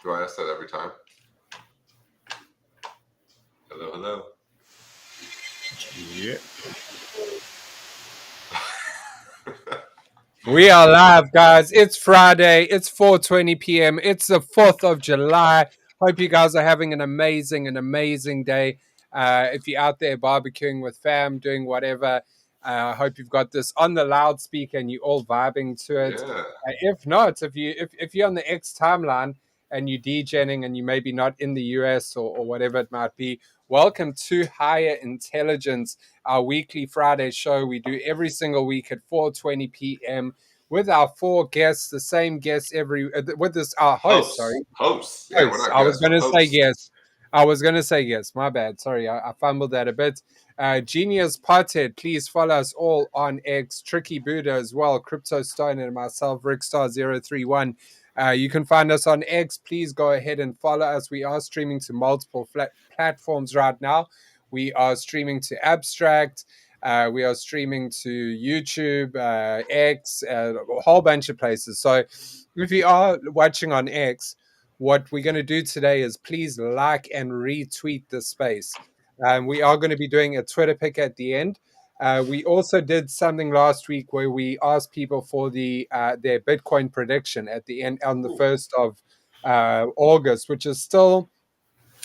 Do I ask that every time? Hello, hello. Yeah. We are live, guys. It's Friday. It's 4:20 p.m. It's the 4th of July. Hope you guys are having an amazing day. If you're out there barbecuing with fam, doing whatever, I hope you've got this on the loudspeaker and you're all vibing to it. Yeah. If not, if you're on the X timeline and you're DJing and you maybe not in the US or whatever it might be, welcome to Higher Intelligence, our weekly Friday show we do every single week at 4:20 p.m. with our four guests, the same guests every with this our host. Sorry, Hosts. Yeah, we're hosts. not I was guests, going we're to say hosts. yes. I was going to say yes. My bad. Sorry, I fumbled that a bit. Genius Potted, please follow us all on X. Tricky Buddha as well. Crypto Stone and myself, Rickstar031. You can find us on X. Please go ahead and follow us. We are streaming to multiple platforms right now. We are streaming to Abstract. We are streaming to YouTube, X, a whole bunch of places. So if you are watching on X, what we're going to do today is please like and retweet this space. We are going to be doing a Twitter pick at the end. We also did something last week where we asked people for their Bitcoin prediction at the end on the 1st of August, which is still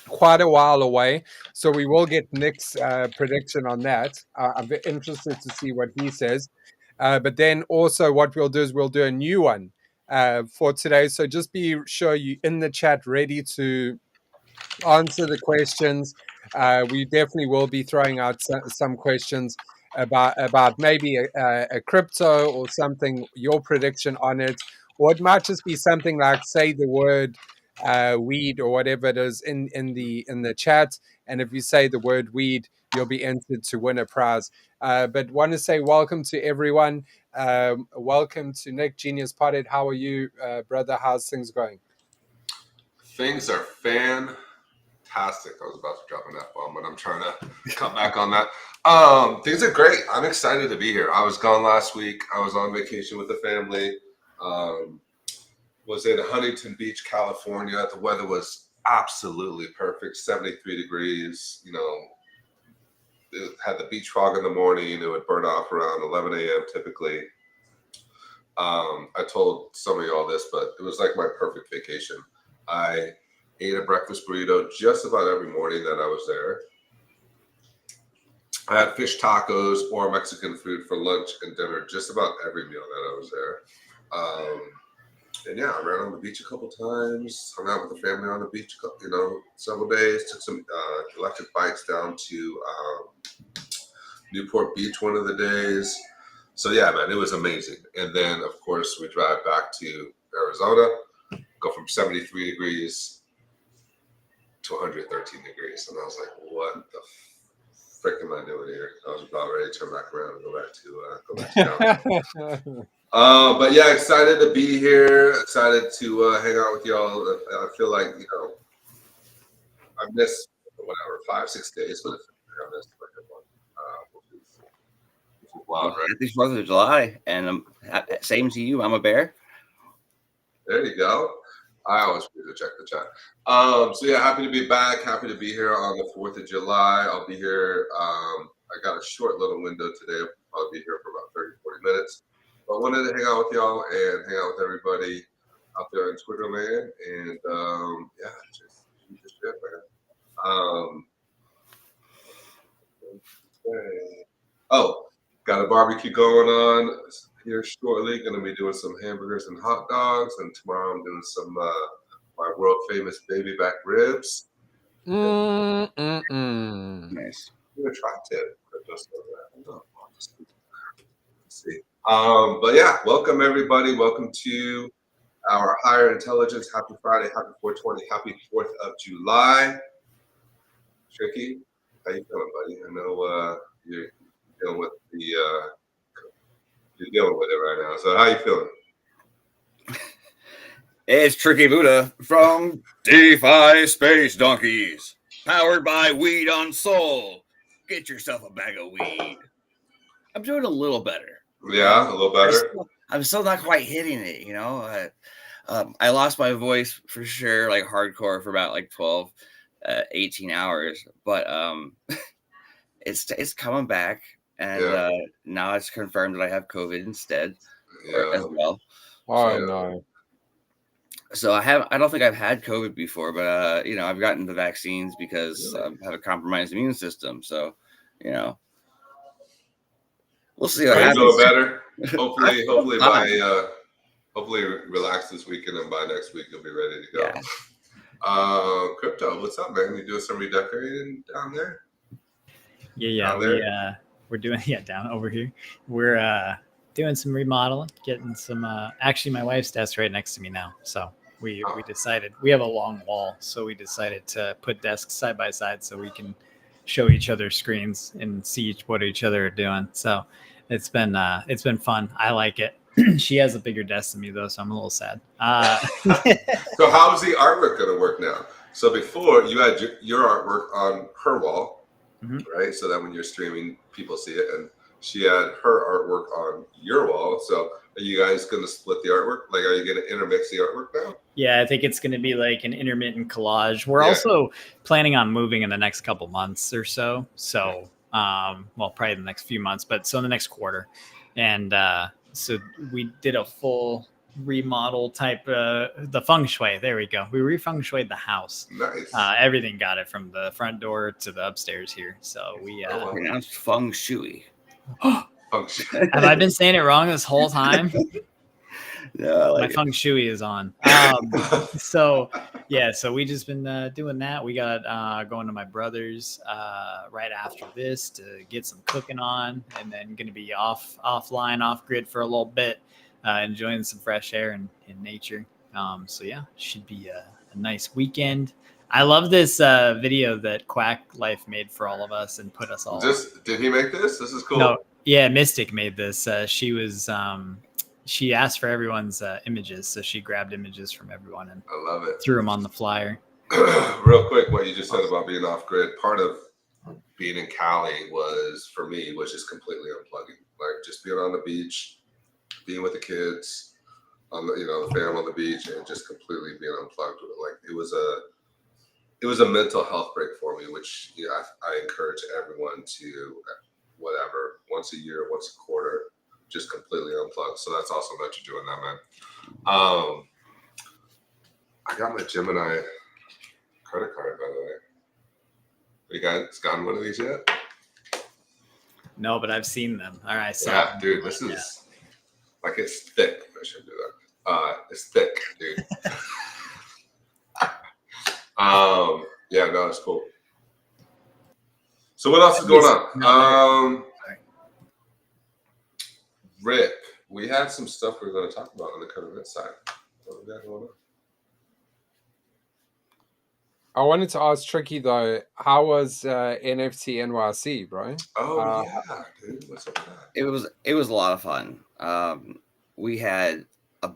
quite a while away. So we will get Nick's prediction on that. I'm very interested to see what he says. But then also what we'll do is we'll do a new one for today. So just be sure you in the chat ready to answer the questions. We definitely will be throwing out some questions about maybe a crypto or something, your prediction on it, or it might just be something like say the word weed or whatever it is in the chat, and if you say the word weed, you'll be entered to win a prize. But want to say welcome to everyone. Welcome to Nick Genius Potted. How are you, brother? How's things going? Things are fantastic. I was about to drop an F-bomb, but I'm trying to cut back on that. Things are great. I'm excited to be here. I was gone last week. I was on vacation with the family. Was in Huntington Beach, California. The weather was absolutely perfect, 73 degrees. It had the beach fog in the morning. It would burn off around 11 a.m. typically. I told some of y'all this, but it was like my perfect vacation. I ate a breakfast burrito just about every morning that I was there. I had fish tacos or Mexican food for lunch and dinner just about every meal that I was there. And yeah, I ran on the beach a couple times, hung out with the family on the beach, several days, took some electric bikes down to Newport Beach one of the days. So yeah, man, it was amazing. And then of course we drive back to Arizona, go from 73 degrees to 113 degrees. And I was like, what the frick am I doing here? I was about ready to turn back around and go back to down. But yeah, excited to be here. Excited to hang out with y'all. I feel like, I missed whatever 5-6 days, but I missed like a month, which is wild, right? Happy 4th of July, and same to you. I'm a bear. There you go. I always forget to check the chat. So yeah, happy to be back. Happy to be here on the 4th of July. I'll be here. I got a short little window today. I'll be here for about 30-40 minutes. But I wanted to hang out with y'all and hang out with everybody out there in Twitter land. And yeah, just shit, man. Got a barbecue going on here shortly. Going to be doing some hamburgers and hot dogs. And tomorrow I'm doing some my world famous baby back ribs. Nice. You're attractive. Let's see. But yeah, welcome everybody. Welcome to our Higher Intelligence. Happy Friday. Happy 420. Happy 4th of July. Tricky, how you feeling, buddy? I know you're dealing with you're dealing with it right now. So how you feeling? It's Tricky Buddha from DeFi Space Donkeys, powered by Weed on Soul. Get yourself a bag of weed. I'm doing a little better. Yeah, a little better. I'm still not quite hitting it, I lost my voice for sure, like hardcore for about like 12, 18 hours, but it's coming back, and Yeah. now it's confirmed that I have COVID instead, or Yeah. as well. Oh Yeah. no. So I don't think I've had COVID before, but I've gotten the vaccines because I have a compromised immune system. So, we'll see what Are you happens. feeling better? Hopefully, I feel fine. hopefully relax this weekend, and by next week you'll be ready to go. Yeah. Crypto, what's up, man? You doing some redecorating down there? Yeah, Down we there? we're doing down over here. We're doing some remodeling, getting some. Actually, my wife's desk right next to me now, so we decided we have a long wall, so we decided to put desks side by side so we can show each other screens and see what each other are doing. So it's been fun. I like it. She has a bigger desk than me though, so I'm a little sad. So how's the artwork going to work now? So before you had your artwork on her wall, right? So that when you're streaming, people see it, and she had her artwork on your wall. So are you guys going to split the artwork? Like, are you going to intermix the artwork now? Yeah, I think it's going to be like an intermittent collage. We're Yeah. also planning on moving in the next couple months or so. So, well, probably the next few months, but so in the next quarter. And so we did a full remodel type, the feng shui. There we go. We refeng shuied the house. Nice. Everything got it from the front door to the upstairs here. So we Pronounced feng shui. Function. have I been saying it wrong this whole time? No, My feng shui is on. So we just been doing that. We got going to my brother's right after this to get some cooking on, and then going to be off grid for a little bit, enjoying some fresh air and nature. So yeah, should be a nice weekend. I love this video that Quack Life made for all of us and put us all. Did he make this? This is cool. No, yeah, Mystic made this. She was. She asked for everyone's images, so she grabbed images from everyone and I love it. threw them on the flyer. Real quick, what you just said about being off grid, part of being in Cali was just completely unplugging. Like just being on the beach, being with the kids, on the fam on the beach, and just completely being unplugged. Like it was a mental health break for me, which I encourage everyone to whatever, once a year, once a quarter, just completely unplugged. So that's awesome that you're doing that, man. I got my Gemini credit card, by the way. You guys gotten one of these yet? No, but I've seen them. All right, so Yeah, dude, this is like it's thick. I should do that. It's thick, dude. Yeah, no, it's cool. So what else is going on? Rick, we had some stuff we were going to talk about on the current event side. What we got going on? I wanted to ask Tricky though, how was NFT NYC, bro? Oh yeah, dude. What's up with that? It was a lot of fun. We had a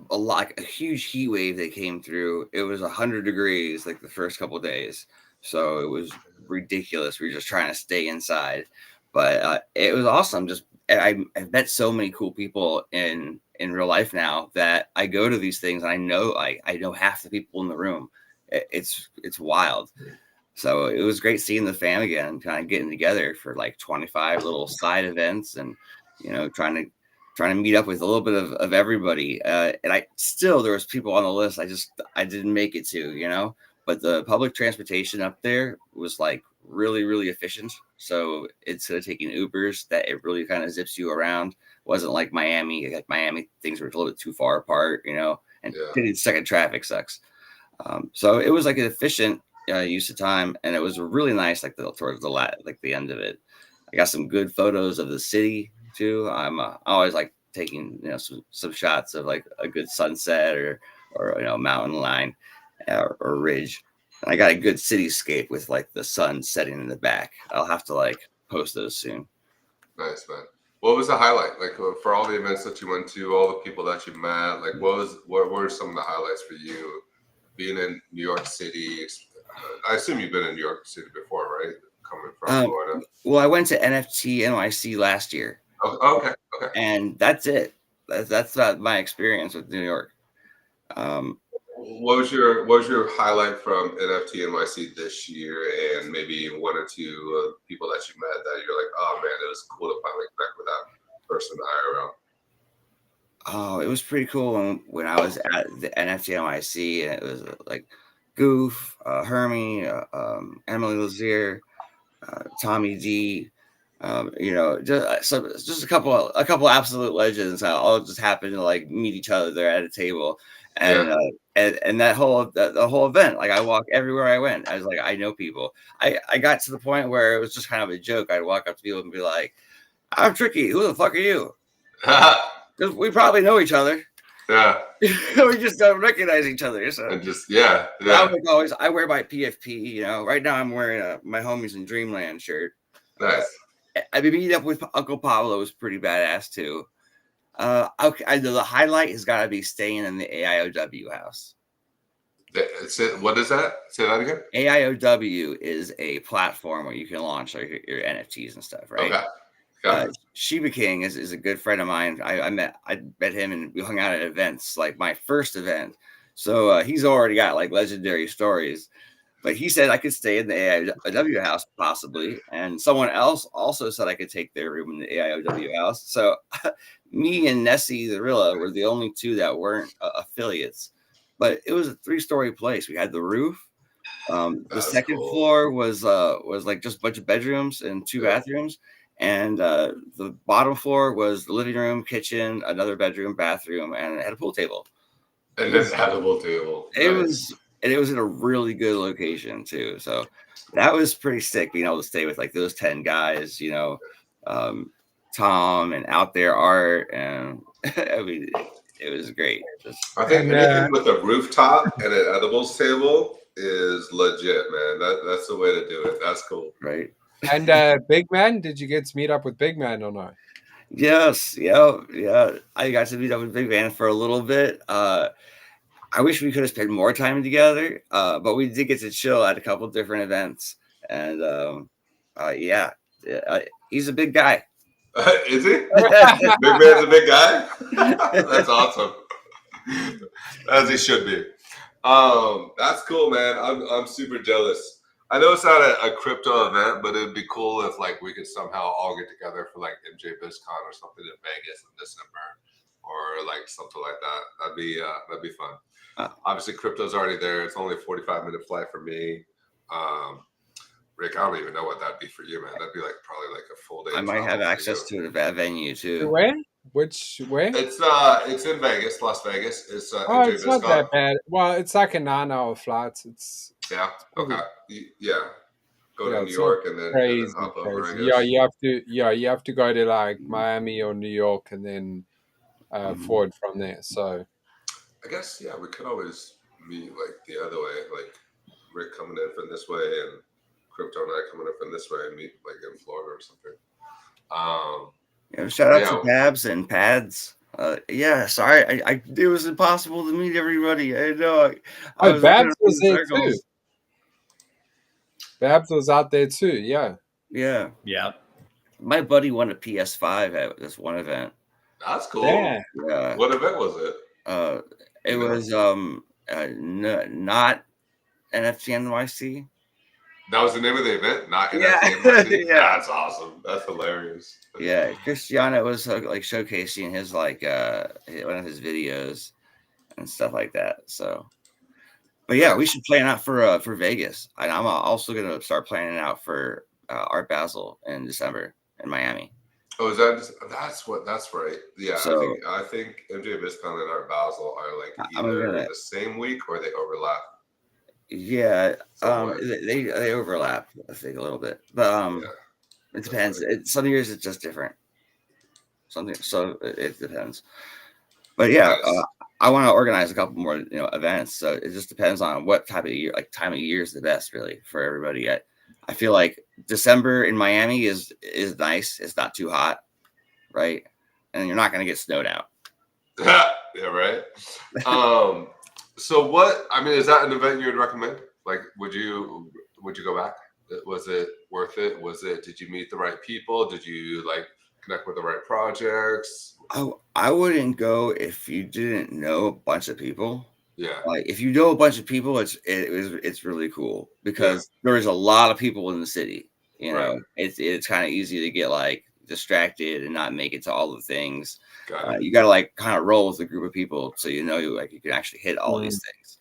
huge heat wave that came through. It was 100 degrees like the first couple of days, so it was ridiculous. We were just trying to stay inside, but it was awesome. I've met so many cool people in real life now that I go to these things and I know half the people in the room. It's wild. So it was great seeing the fam again, kind of getting together for like 25 little side events and trying to meet up with a little bit of everybody. And there was people on the list I didn't make it to, but the public transportation up there was like really, really efficient. So instead of taking Ubers, that it really kind of zips you around. It wasn't like Miami. Like Miami, things were a little bit too far apart, and getting stuck in traffic sucks. So it was like an efficient use of time, and it was really nice. Like towards the end of it, I got some good photos of the city too. I always like taking some shots of like a good sunset or mountain line or ridge. And I got a good cityscape with like the sun setting in the back. I'll have to like post those soon. Nice, man. What was the highlight? Like for all the events that you went to, all the people that you met, like what were some of the highlights for you being in New York City? I assume you've been in New York City before, right? Coming from Florida. Well, I went to NFT NYC last year. Okay. And that's it. That's not my experience with New York. What was your highlight from NFT NYC this year, and maybe one or two people that you met that you're like, oh man, it was cool to finally connect with that person IRL. Oh, it was pretty cool when I was at the NFT NYC, and it was like Goof, Hermie, Emily Lazier, Tommy D. Just a couple absolute legends. All just happened to like meet each other there at a table, and and that the whole event. Like I walked everywhere I went. I was like, I know people. I got to the point where it was just kind of a joke. I'd walk up to people and be like, "I'm Tricky. Who the fuck are you?" Because we probably know each other. Yeah. We just don't recognize each other. So and just I wear my PFP. Right now I'm wearing my Homies in Dreamland shirt. Nice. I meet up with Uncle Pablo was pretty badass too. The highlight has got to be staying in the AIOW house. What is that? Say that again. AIOW is a platform where you can launch like your NFTs and stuff, right? Okay. Shiba King is a good friend of mine. I met him and we hung out at events, like my first event. So he's already got like legendary stories. But he said I could stay in the AIOW house possibly, and someone else also said I could take their room in the AIOW house. So me and Nessie the Rilla were the only two that weren't affiliates. But it was a 3-story place. We had the roof. The second floor was like just a bunch of bedrooms and 2 bathrooms. And the bottom floor was the living room, kitchen, another bedroom, bathroom, and it had a pool table. And then had a pool table. It was in a really good location too. So that was pretty sick being able to stay with like those 10 guys, Tom and Out There Art. And I mean, it was great. I think anything with a rooftop and an edibles table is legit, man. That's the way to do it. That's cool. Right. And Big Man, did you get to meet up with Big Man or not? Yes. Yeah. I got to meet up with Big Man for a little bit. I wish we could have spent more time together, but we did get to chill at a couple of different events. And he's a big guy. Is he? Big Man's a big guy? That's awesome. As he should be. That's cool, man. I'm super jealous. I know it's not a crypto event, but it'd be cool if like we could somehow all get together for like MJ BizCon or something in Vegas in December, or like something like that. That'd be fun. Obviously, crypto's already there. It's only a 45-minute flight for me. Rick, I don't even know what that'd be for you, man. That'd be like probably like a full day. I might have access to that venue too. Where? Which way? It's in Vegas, Las Vegas. It's it's not that bad. Well, it's like a 9-hour flight. It's okay. Yeah. Go to New York and then hop over. I guess. You have to go to like Miami or New York and then forward from there. So I guess we could always meet like the other way, like Rick coming in from this way and Crypto and I coming in from this way and meet like in Florida or something. Shout out to Babs and Pads. Sorry, it was impossible to meet everybody. I know. Babs was there too. Babs was out there too. Yeah. My buddy won a PS5 at this one event. That's cool. Yeah. What event was it? It was not NFT NYC. That was the name of the event, not NFT NYC. Yeah, that's awesome. That's hilarious. Yeah, Cristiano was like showcasing his like one of his videos and stuff like that. So, but yeah, we should plan out for Vegas. I'm also gonna start planning out for Art Basel in December in Miami. Oh, that's right. Yeah, so, I think MJ BizCon and Art Basel are like either the same week or they overlap. Yeah, they overlap, I think, a little bit, but it depends. Some years it's just different. So it depends. But yeah, I want to organize a couple more, events. So it just depends on what type of year, like time of year is the best, really, for everybody. I feel like December in Miami is nice. It's not too hot, right? And you're not going to get snowed out. Yeah, right. So is that an event you would recommend? Like, would you go back? Was it worth it? Did you meet the right people? Did you like connect with the right projects? I wouldn't go if you didn't know a bunch of people. Yeah. Like if you know a bunch of people, it's really cool because there's a lot of people in the city. You know, Right. it's kind of easy to get like distracted and not make it to all the things. Got it. You got to like kind of roll with a group of people so you know like you can actually hit all these things.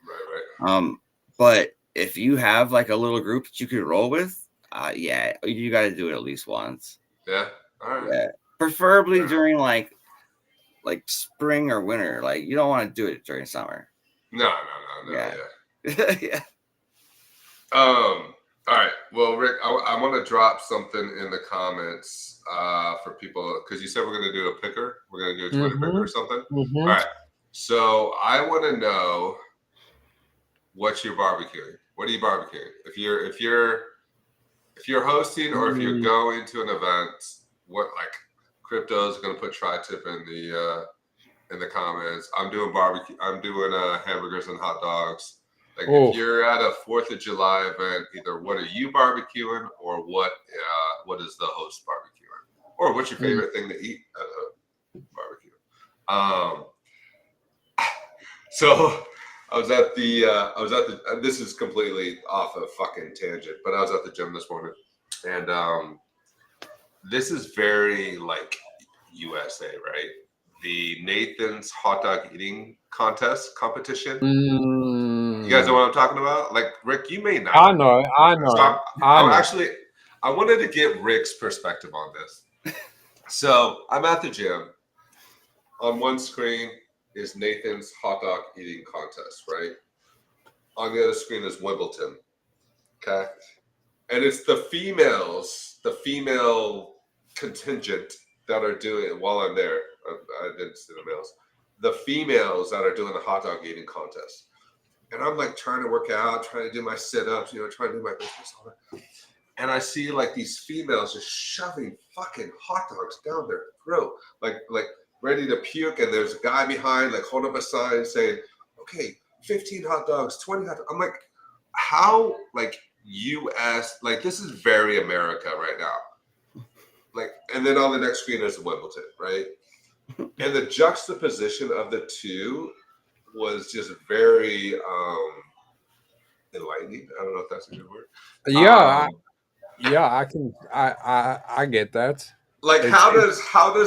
Right. But if you have like a little group that you could roll with, yeah, you got to do it at least once. Yeah. All right. Yeah, preferably during like spring or winter. Like you don't want to do it during summer. No. Yeah. Yeah. All right. Well, Rick, I want to drop something in the comments for people because you said we're going to do a picker. We're going to do a Twitter picker or something. Mhm. All right. So I want to know what you're barbecuing. What are you barbecuing? If you're hosting or if you're going to an event, what like Crypto's going to put tri-tip in the comments. I'm doing barbecue. I'm doing hamburgers and hot dogs. Like if you're at a 4th of July event, either what are you barbecuing or what is the host barbecuing? Or what's your favorite thing to eat at a barbecue? So I was at the this is completely off a fucking tangent, but I was at the gym this morning and this is very like USA, right? The Nathan's hot dog eating competition. You guys know what I'm talking about? Like Rick, you may not. I know. So I wanted to get Rick's perspective on this. So I'm at the gym. On one screen is Nathan's hot dog eating contest, right? On the other screen is Wimbledon. Okay. And it's the female contingent that are doing it while I'm there. I didn't see the males. The females that are doing the hot dog eating contest. And I'm like trying to work out, trying to do my sit-ups, trying to do my business. All that. And I see like these females just shoving fucking hot dogs down their throat, like ready to puke. And there's a guy behind, like holding up a sign saying, okay, 15 hot dogs, 20 hot dogs. I'm like, how, like, US, like, this is very America right now. Like, and then on the next screen is Wimbledon, right? And the juxtaposition of the two was just very enlightening. I don't know if that's a good word. Yeah, I get that. Like, how does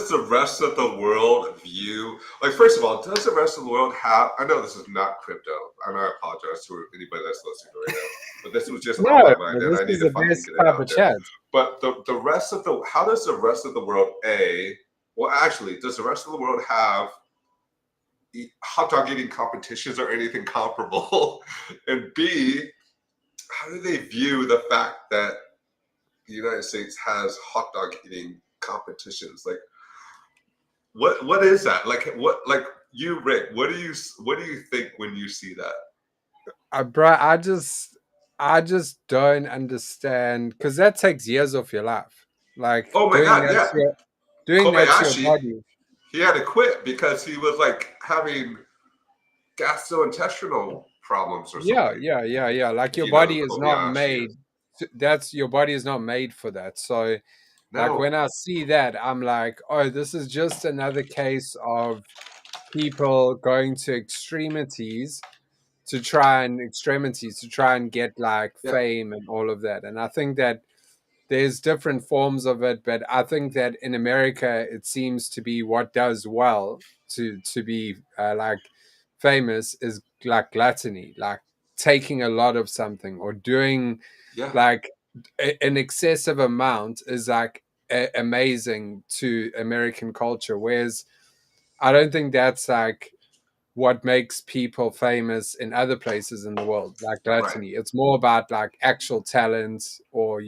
the rest of the world view? Like, first of all, does the rest of the world have? I know this is not crypto, and I apologize to anybody that's listening right now. But this was just on my mind, and I need to fucking get it out there. But the rest of the, how does the rest of the world does the rest of the world have hot dog eating competitions or anything comparable? And B, how do they view the fact that the United States has hot dog eating competitions? Like, what is that? Like, what, like you, Rick? What do you think when you see that? Bro, I just don't understand because that takes years off your life. Like, oh my god, yeah, doing that to your body. He had to quit because he was like having gastrointestinal problems or something. Yeah. Like your body is not made. Your body is not made for that. So, like when I see that, I'm like, oh, this is just another case of people going to extremities to try and get like fame and all of that. And I think that there's different forms of it, but I think that in America it seems to be what does well to be like famous is like gluttony, like taking a lot of something or doing like an excessive amount is like amazing to American culture, whereas I don't think that's like what makes people famous in other places in the world, like gluttony. It's more about like actual talent, or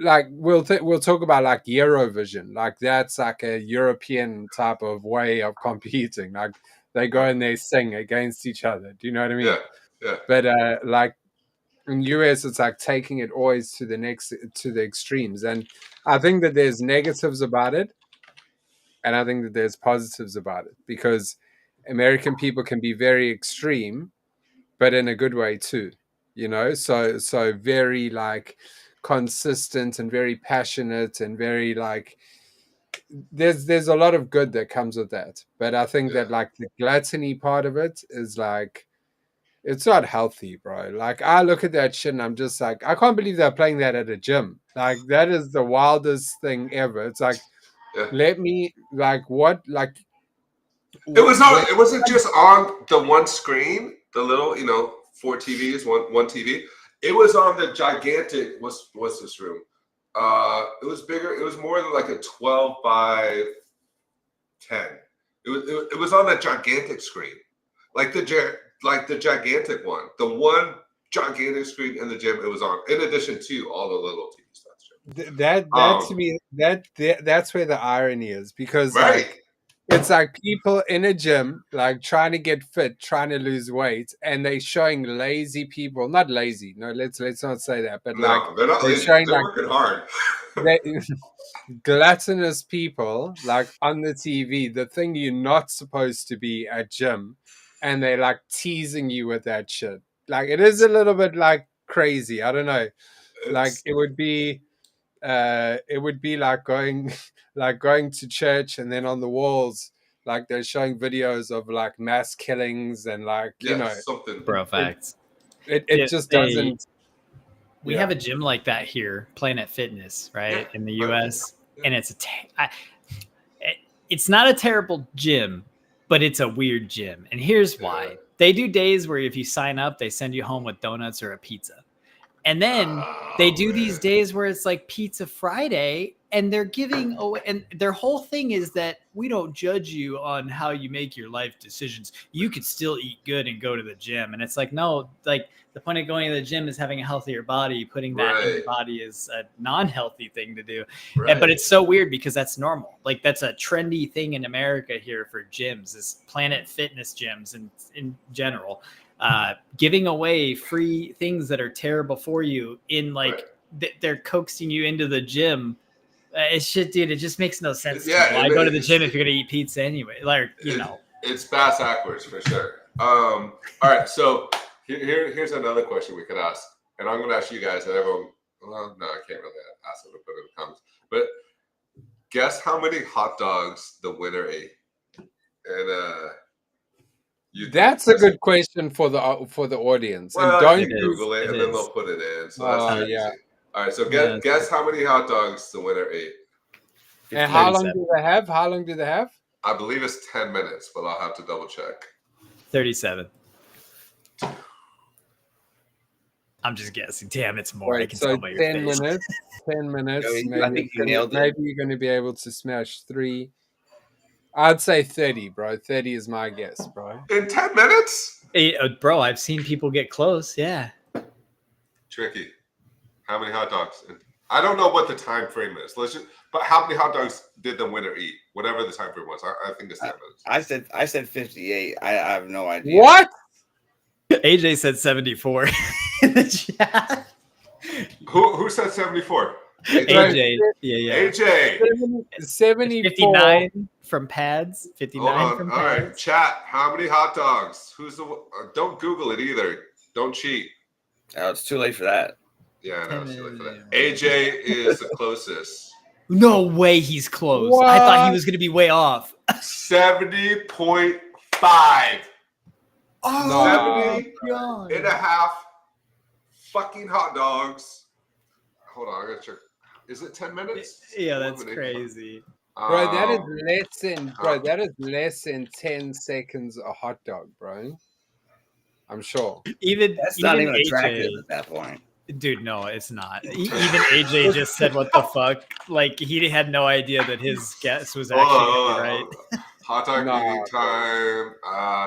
like we'll talk about like Eurovision, like that's like a European type of way of competing. Like they go and they sing against each other. Do you know what I mean? Yeah. But like in US, it's like taking it always to the extremes, and I think that there's negatives about it, and I think that there's positives about it because American people can be very extreme, but in a good way too. So very like consistent and very passionate and very like there's a lot of good that comes with that, but I think Yeah. that like the gluttony part of it is like it's not healthy, bro. Like I look at that shit and I'm just like, I can't believe they're playing that at a gym. Like that is the wildest thing ever. It's like, Yeah. let me like what like It was on. when- It wasn't just on the one screen, the little, 4 TVs, one TV. It was on the gigantic. What's this room? It was bigger. It was more than like a 12 by 10. It was on a gigantic screen, like the gigantic one, the one gigantic screen in the gym. It was on, in addition to all the little TV stuff. that to me that's where the irony is because Right. like it's like people in a gym like trying to get fit, trying to lose weight, and they showing lazy people, not lazy, no, let's not say that, but like No, they're not. they're Lazy. showing They're like working hard. they, gluttonous people like on the TV, the thing you're not supposed to be at gym, and they're like teasing you with that shit. Like it is a little bit like crazy. I don't know. Like It's- it would be like going like going to church and then on the walls like they're showing videos of like mass killings and like you yeah, know something. Bro, facts. it Yeah, just they- doesn't. We Yeah. have a gym like that here, Planet Fitness, right, Yeah, in the Planet U.S. And it's not a terrible gym, but it's a weird gym. And here's why: Yeah. they do days where if you sign up, they send you home with donuts or a pizza, and then they do these days where it's like Pizza Friday, and they're giving away. And their whole thing is that we don't judge you on how you make your life decisions. You could still eat good and go to the gym. And it's like, no, like the point of going to the gym is having a healthier body. Putting that in your Right. body is a non-healthy thing to do. Right. But it's so weird because that's normal. Like that's a trendy thing in America here for gyms, is Planet Fitness gyms and in general, giving away free things that are terrible for you in like they're coaxing you into the gym. It's shit, dude. It just makes no sense. Yeah, to me. Why it go to the is. gym if you're gonna eat pizza anyway? Like It's bass backwards for sure. All right, so here's another question we could ask, and I'm going to ask you guys and everyone. Well, no, I can't really ask them to put it in the comments. But guess how many hot dogs the winner ate? And That's a good question for the audience. Well, And don't you can It Google is, it, it and then is. they'll put it in. So Oh, that's easy. yeah. All right, so Yeah, guess how many hot dogs the winner ate? and how long 37. do they have? How long do they have? I believe it's 10 minutes, but I'll have to double check. 37. I'm just guessing. Damn, it's more. I Right, can so tell by your 10 face. minutes. 10 minutes. I think you nailed it. Maybe you're going to be able to smash 3. I'd say 30, bro. 30 is my guess, bro. In 10 minutes? Hey, bro, I've seen people get close. Yeah. Tricky. How many hot dogs? I don't know what the time frame is. But how many hot dogs did the winner eat? Whatever the time frame was. I think it's 10 minutes. I said 58. I have no idea. What? AJ said 74 in the chat. Who said 74? AJ. Yeah. AJ. 74. 59 from pads. 59 Hold on. from All pads. right, chat. How many hot dogs? Who's the? Don't Google it either. Don't cheat. Oh, it's too late for that. Yeah, I know. It's too late for that. AJ is the closest. No way he's close. What? I thought he was going to be way off. 70.5. Oh, 70 and a half fucking hot dogs. Hold on, I gotta check. Is it 10 minutes? Yeah, that's 11, crazy. Bro, that is Um, less than 10 seconds a hot dog, bro. I'm sure. Even That's not even AJ attractive at that point. Dude, no, it's not. Even AJ just said, "What the fuck?" Like he had no idea that his guess was actually hold on, right. hold on. Hot dog Nah, eating time,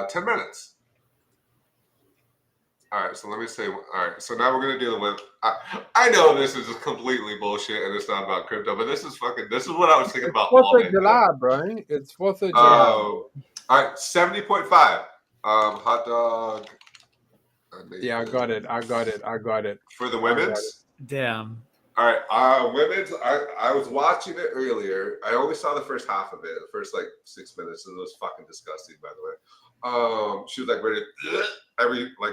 10 minutes. All right, so let me say. All right, so now we're gonna deal with. I know this is completely bullshit and it's not about crypto, but this is what I was thinking about. all 4th day. of July, bro. It's 4th of July. All right, 70.5. Hot dog. Yeah, I got it. For the I got women's. Damn. All right, women's. I was watching it earlier. I only saw the first half of it, the first like 6 minutes, and it was fucking disgusting. By the way, she was like ready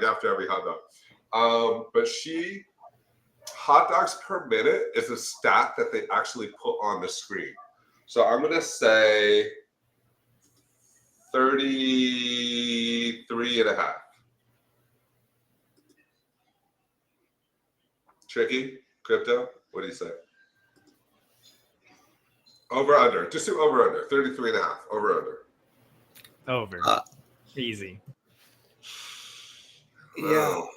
after every hot dog. But hot dogs per minute is a stat that they actually put on the screen. So I'm gonna say 33.5. Tricky? Crypto? What do you say? Over under. Just do over under. 33.5. Over under. Over. Uh, Easy. No.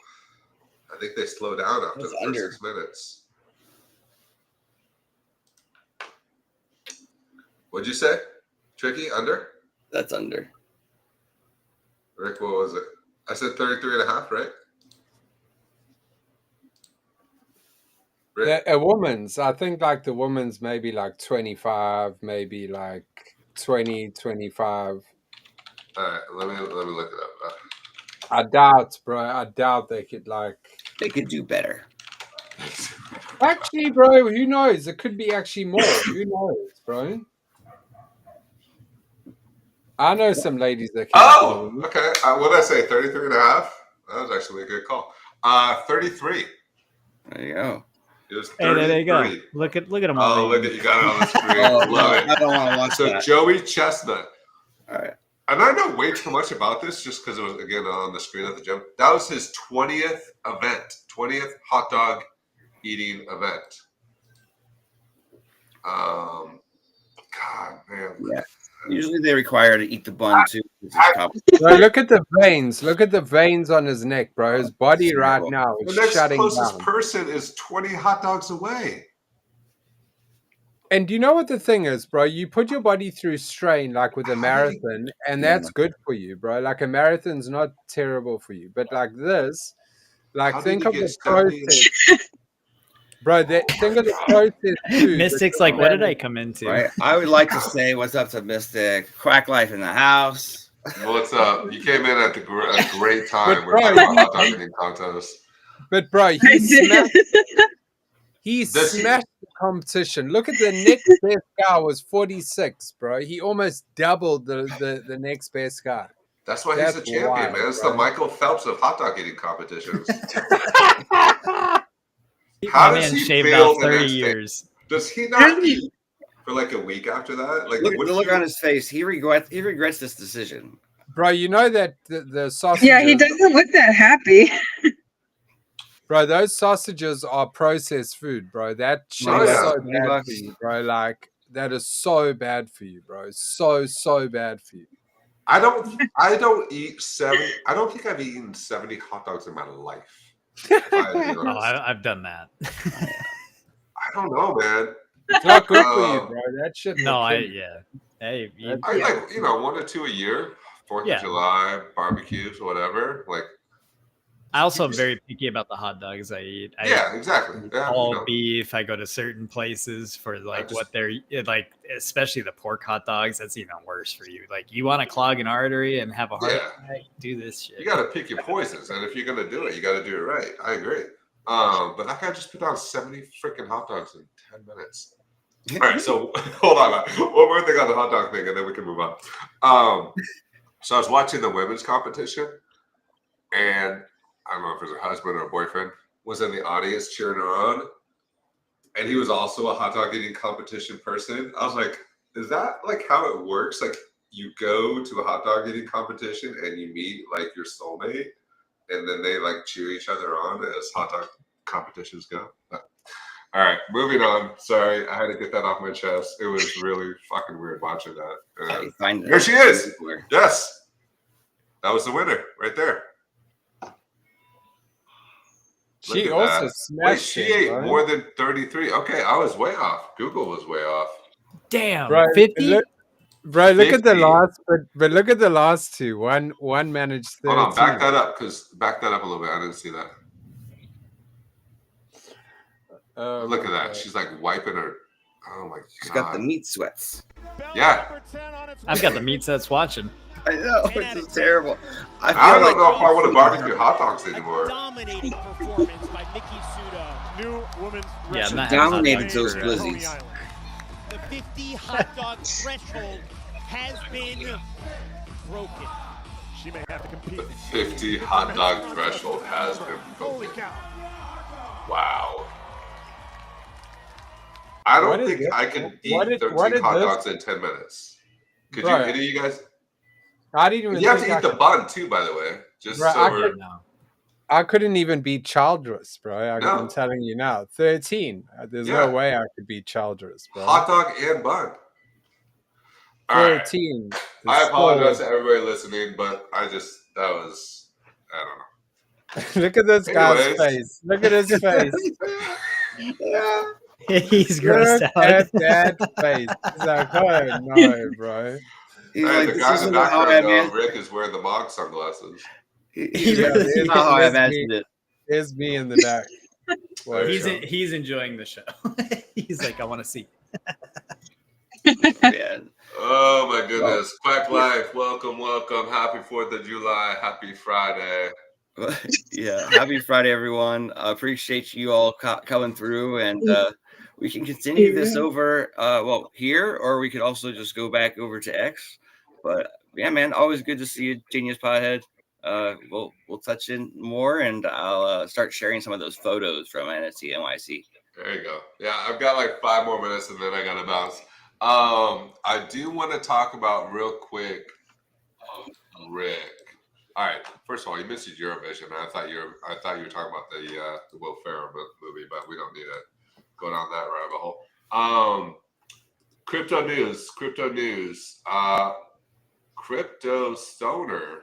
I think they slow down after That's the first under. 6 minutes. What'd you say? Tricky? Under? That's under. Rick, what was it? I said 33.5, right? Rick? A woman's, I think like the woman's maybe like 25, maybe like 20, 25. All right, let me look it up. I doubt, bro. I doubt they could like. They could do better. Actually, bro, who knows? It could be actually more. Who knows, bro? I know some ladies that can. Oh, okay. What did I say? 33.5? That was actually a good call. 33. There you go. It was Hey, 33. there you go. Look at them. Oh, look at you got it on the screen. Oh, Love it. I don't want to watch So that. Joey Chestnut. All right. And I know way too much about this just because it was, again, on the screen at the gym. That was his 20th event, 20th hot dog eating event. God, man. Yeah. Usually they require to eat the bun too. Bro, look at the veins. Look at the veins on his neck, bro. His body right terrible. now The is next shutting closest down. person is 20 hot dogs away. And do you know what the thing is, bro? You put your body through strain like with a marathon, and that's good for you, bro. Like a marathon's not terrible for you, but like this, like How did think he of get the 70? process, bro. Think of the process. food Mystic's that like, you what did I manage- come into? Right. I would like to say what's up to Mystic. Quack Life in the house. What's up? You came in at a great time. But We're talking bro, about hot dog eating contest. But bro, I he did. smashed. He Does he- smashed the competition. Look at the next best guy was 46, bro. He almost doubled the next best guy. That's why he's a That's champion, wild, man. It's bro. the Michael Phelps of hot dog eating competitions. My How does man he shaved feel out the 30 next day? years. Does he not eat for like a week after that? Like, Look, what the do look you- on his face. He regrets this decision. Bro, you know that the sausages. Yeah, he doesn't look that happy. Bro, those sausages are processed food, bro. That shit Oh, is yeah. so 20 bad bucks. for you, bro. Like that is so bad for you, bro. So bad for you. I don't eat 70. I don't think I've eaten 70 hot dogs in my life. If I had to be Oh, honest. I've done that. I don't know, man. It's not good for you, bro. That shit. No, will kill you. yeah. Hey, That's- I like 1 or 2 a year. 4th Yeah. of July, barbecues, whatever. Like, I also am very picky about the hot dogs I eat. I yeah, exactly. Yeah, all beef. I go to certain places for like just- what they're like, especially the pork hot dogs. That's even worse for you. Like, you want to clog an artery and have a heart Yeah. attack? Do this shit. You got to pick your poisons, and if you're gonna do it, you got to do it right. I agree. But that guy just put down 70 freaking hot dogs in 10 minutes. All right, so hold on. One more thing on the hot dog thing, and then we can move on. So I was watching the women's competition, and I don't know if it was her husband or boyfriend was in the audience cheering her on, and he was also a hot dog eating competition person. I was like, is that like how it works? Like, you go to a hot dog eating competition and you meet like your soulmate, and then they like cheer each other on as hot dog competitions go. All right, moving on. Sorry, I had to get that off my chest. It was really fucking weird watching that. How do you find it? Here she is. Yes, that was the winner right there. She Look at also that. smashed Wait, she it, ate bro. more than 33. Okay, I was way off. Google was way off. Damn, Bro, 50. look at the 50. last, but look at the last two. One managed 13. Hold on, back that up a little bit. I didn't see that. Look at that. She's like wiping her. Oh my god. She's got the meat sweats. Yeah. I've got the meat sets watching. I know. It's just terrible. I I feel don't like know if I want to barbecue hot dogs anymore. Dominating performance by Nikki Suda. New women's Yeah, I'm not She having hot dominated dogs those for, glizzies. The 50 hot dog threshold has been broken. She may have to compete. The 50 hot dog threshold has been Holy broken. cow. Wow. I What don't is think it? I can eat What 13 did hot this? dogs in 10 minutes. Could you, Bro, any of you guys? I didn't even You have to think eat the bun too, by the way. Just Bro, so I we're. could- I couldn't even be childless, bro. I'm No. telling you now. 13. There's Yeah. no way I could be childless, bro. Hot dog and bun. All right. 13. I is apologize still- to everybody listening, but I don't know. Look at this guy's Anyways. face. Look at his face. He's grossed Look out. at that face. He's like, oh no, bro. He's Hey, like, the this guy in the isn't how I background, imagined. Rick, is wearing the Mog sunglasses. He's Yeah, like, this is it- not how I it's me. imagined it. There's me in the back. There you Watch go. He's enjoying the show. He's like, I want to see. Man. Oh my goodness. Quack Life, welcome. Happy 4th of July. Happy Friday. Yeah, happy Friday, everyone. Appreciate you all coming through, and we can continue this over here, or we could also just go back over to X. But yeah, man, always good to see you, Genius Pothead. We'll touch in more, and I'll start sharing some of those photos from NFT NYC. There you go. Yeah, I've got like 5 more minutes and then I gotta bounce. I do want to talk about real quick, Rick. All right. First of all, you mentioned Eurovision. I thought you were talking about the Will Ferrell movie, but we don't need to go down that rabbit hole. Crypto news. Crypto Stoner.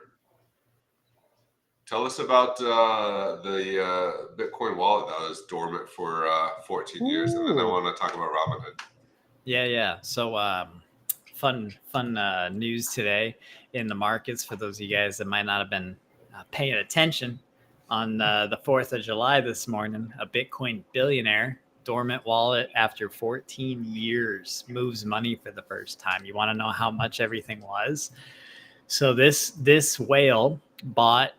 Tell us about the Bitcoin wallet that was dormant for 14 years, and then I want to talk about Robinhood. Yeah. So fun news today in the markets for those of you guys that might not have been paying attention. On the 4th of July this morning, a Bitcoin billionaire, dormant wallet after 14 years, moves money for the first time. You want to know how much everything was? So this whale bought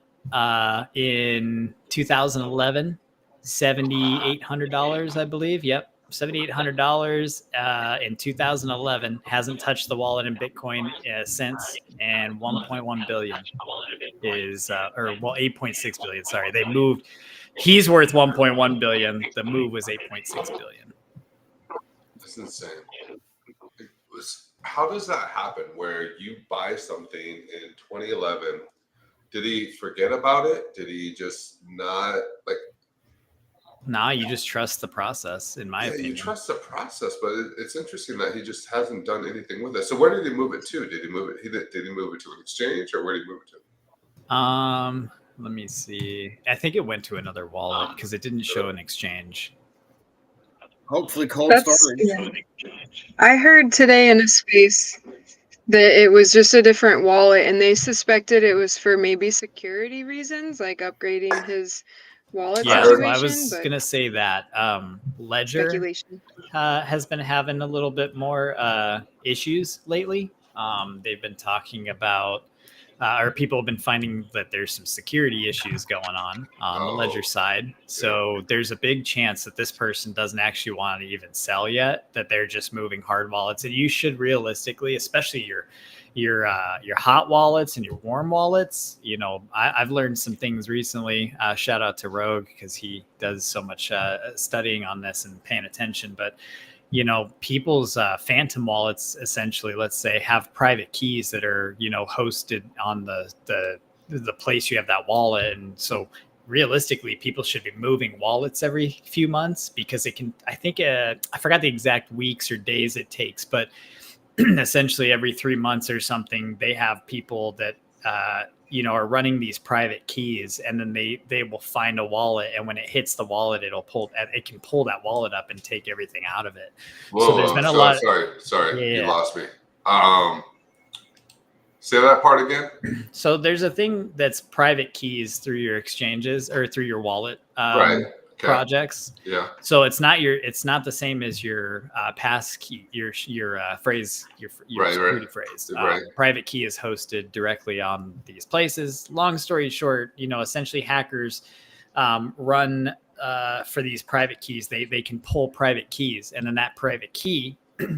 in 2011 $7,800, I believe. Yep, $7,800 in 2011. Hasn't touched the wallet in Bitcoin since, and 1.1 billion is or 8.6 billion. Sorry, they moved. He's worth 1.1 billion. The move was 8.6 billion. That's insane. How does that happen? Where you buy something in 2011? Did he forget about it? Did he just not like? Nah, you just trust the process, in my opinion. You trust the process, but it's interesting that he just hasn't done anything with it. So where did he move it to? Did he move it? Did he move it to an exchange, or where did he move it to? Let me see. I think it went to another wallet because it didn't show an exchange. Hopefully, cold storage. Yeah. I heard today in a space that it was just a different wallet, and they suspected it was for maybe security reasons, like upgrading his wallet Yeah, situation. so I was but gonna say that Ledger speculation. has been having a little bit more issues lately. They've been talking about, or people have been finding that there's some security issues going on the Ledger side. So there's a big chance that this person doesn't actually want to even sell yet, that they're just moving hard wallets. And you should realistically, especially your hot wallets and your warm wallets. You know, I've learned some things recently. Shout out to Rogue, because he does so much studying on this and paying attention. But you know, people's phantom wallets, essentially, let's say, have private keys that are, you know, hosted on the place you have that wallet. And so realistically, people should be moving wallets every few months, because it can, I think, I forgot the exact weeks or days it takes, but essentially every 3 months or something, they have people that, you know, are running these private keys, and then they will find a wallet, and when it hits the wallet, it can pull that wallet up and take everything out of it. Whoa, So there's been a lot. Sorry, Yeah. You lost me. Say that part again. So there's a thing that's private keys through your exchanges or through your wallet Right. Okay. projects. Yeah. So it's not the same as your pass key, your phrase, your security phrase. Right. Private key is hosted directly on these places. Long story short, you know, essentially hackers run for these private keys. They can pull private keys, and then that private key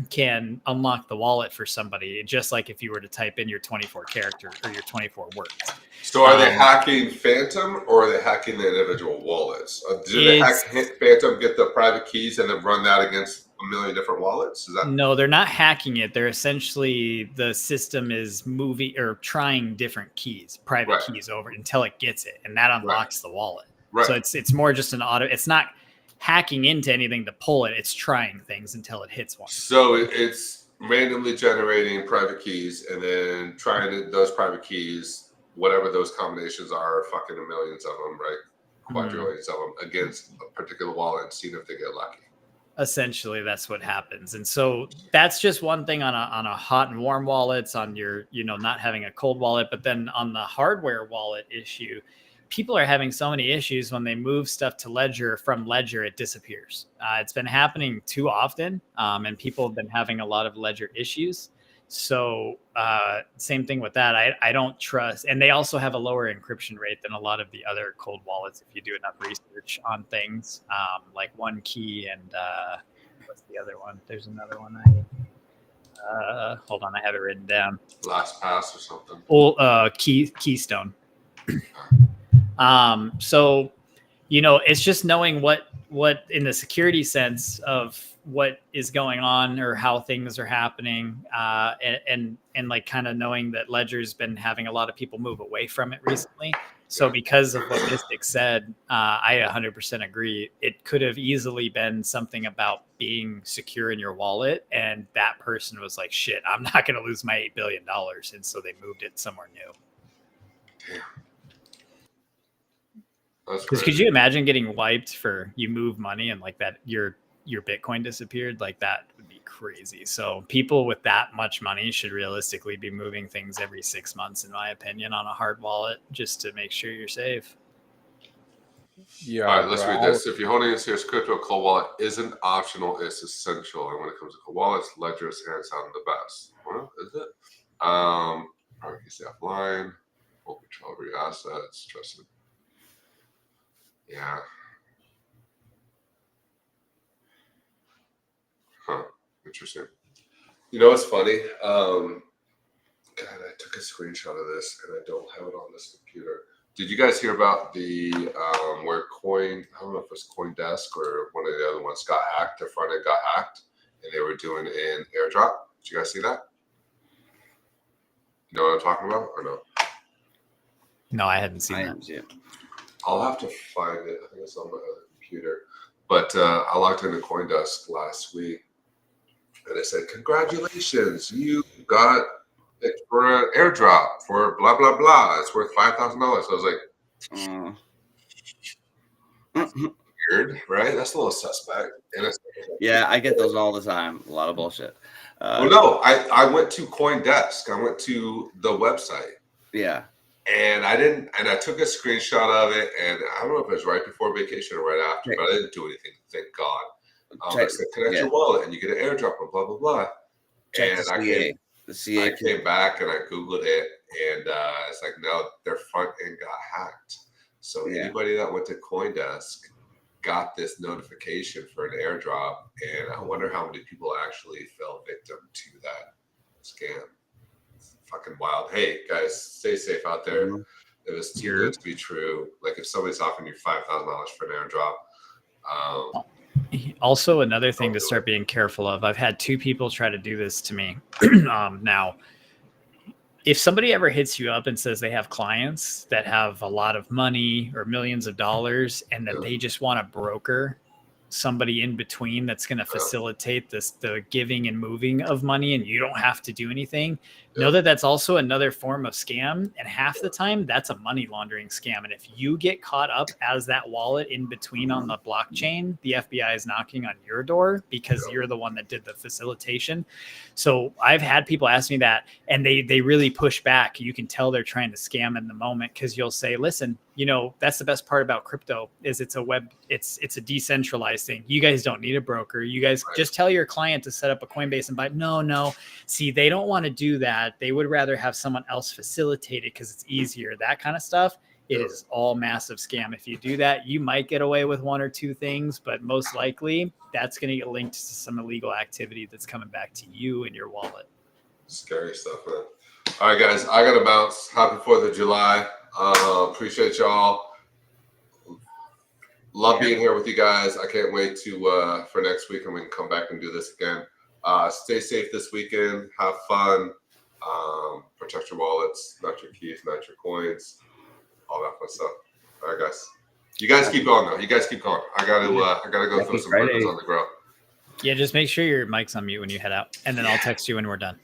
can unlock the wallet for somebody, just like if you were to type in your 24 character or your 24 words. So are they hacking Phantom, or are they hacking the individual wallets? Do they hack Phantom, get the private keys, and then run that against a million different wallets? Is that No, they're not hacking it. They're essentially the system is moving or trying different keys, private Right. keys over until it gets it, and that unlocks the wallet. right? So it's more just an auto. It's not hacking into anything to pull it. It's trying things until it hits one. So it's randomly generating private keys and then trying those private keys, whatever those combinations are, fucking millions of them, right? Quadrillions of them against a particular wallet and seeing if they get lucky. Essentially, that's what happens. And so that's just one thing on a hot and warm wallets, on your, not having a cold wallet. But then on the hardware wallet issue, people are having so many issues when they move stuff to Ledger. From Ledger, it disappears. It's been happening too often, and people have been having a lot of Ledger issues. So same thing with that. I don't trust, and they also have a lower encryption rate than a lot of the other cold wallets if you do enough research on things, like One Key and what's the other one? There's another one. Hold on, I have it written down. LastPass or something. Keystone. So it's just knowing what in the security sense of what is going on or how things are happening, and like kind of knowing that Ledger's been having a lot of people move away from it recently. So because of what Mystic said, I 100% agree. It could have easily been something about being secure in your wallet, and that person was like, shit, I'm not going to lose my $8 billion. And so they moved it somewhere new. Damn. That's Because crazy. could you imagine getting wiped for you move money and like that your Bitcoin disappeared? Like that would be crazy. So people with that much money should realistically be moving things every 6 months, in my opinion, on a hard wallet just to make sure you're safe. Yeah. All right, let's bro, read this. If you're holding a serious crypto, cold wallet isn't optional; it's essential. And when it comes to cold wallets, Ledger is hands down the best. Well, is it? Probably can stay offline. Full control over your assets. Trusted. Yeah. Huh. Interesting. You know what's funny? God, I took a screenshot of this and I don't have it on this computer. Did you guys hear about the where Coin? I don't know if it's CoinDesk or one of the other ones got hacked. Their front end got hacked, and they were doing an airdrop. Did you guys see that? You know what I'm talking about, or no? No, I hadn't seen I that. am too. I'll have to find it. I think it's on my other computer. But I logged into CoinDesk last week, and it said, "Congratulations, you got it for an airdrop for blah blah blah. It's worth $5,000." So I was like, weird, right? That's a little suspect. And it's, Yeah, I get those all the time. A lot of bullshit. well, no, I went to CoinDesk. I went to the website. Yeah. And I took a screenshot of it, and I don't know if it was right before vacation or right after, but I didn't do anything, thank God. It said, connect your wallet, and you get an airdrop, and blah, blah, blah. Check And the I CA. came, The CA. I came back, and I Googled it, and it's like, no, their front end got hacked. So Yeah. anybody that went to CoinDesk got this notification for an airdrop, and I wonder how many people actually fell victim to that scam. Fucking wild. Hey guys, stay safe out there. Mhm. It was too good to be true. Like if somebody's offering you $5,000 for an airdrop, Also, another thing to start being careful of. I've had 2 people try to do this to me. Now, if somebody ever hits you up and says they have clients that have a lot of money or millions of dollars, and that they just want a broker, somebody in between that's going to facilitate the giving and moving of money, and you don't have to do anything, know that that's also another form of scam. And half the time that's a money laundering scam. And if you get caught up as that wallet in between on the blockchain, the FBI is knocking on your door because you're the one that did the facilitation. So I've had people ask me that, and they really push back. You can tell they're trying to scam in the moment, because you'll say, listen, that's the best part about crypto is it's a decentralized thing. You guys don't need a broker. You guys just tell your client to set up a Coinbase and buy. No. See, they don't want to do that. They would rather have someone else facilitate it because it's easier, that kind of stuff. It is all massive scam. If you do that, you might get away with 1 or 2 things, but most likely that's going to get linked to some illegal activity that's coming back to you and your wallet. scary stuff, man. All right, guys, I gotta bounce. Happy 4th of July. Appreciate y'all. Love being here with you guys. I can't wait to for next week, and we can come back and do this again. Stay safe this weekend. Have fun. Protect your wallets, not your keys, not your coins, all that fun stuff. All right, guys. You guys keep going though. You guys keep going. I gotta go throw some Friday. burgers on the grill. Yeah, just make sure your mic's on mute when you head out, and then I'll text you when we're done.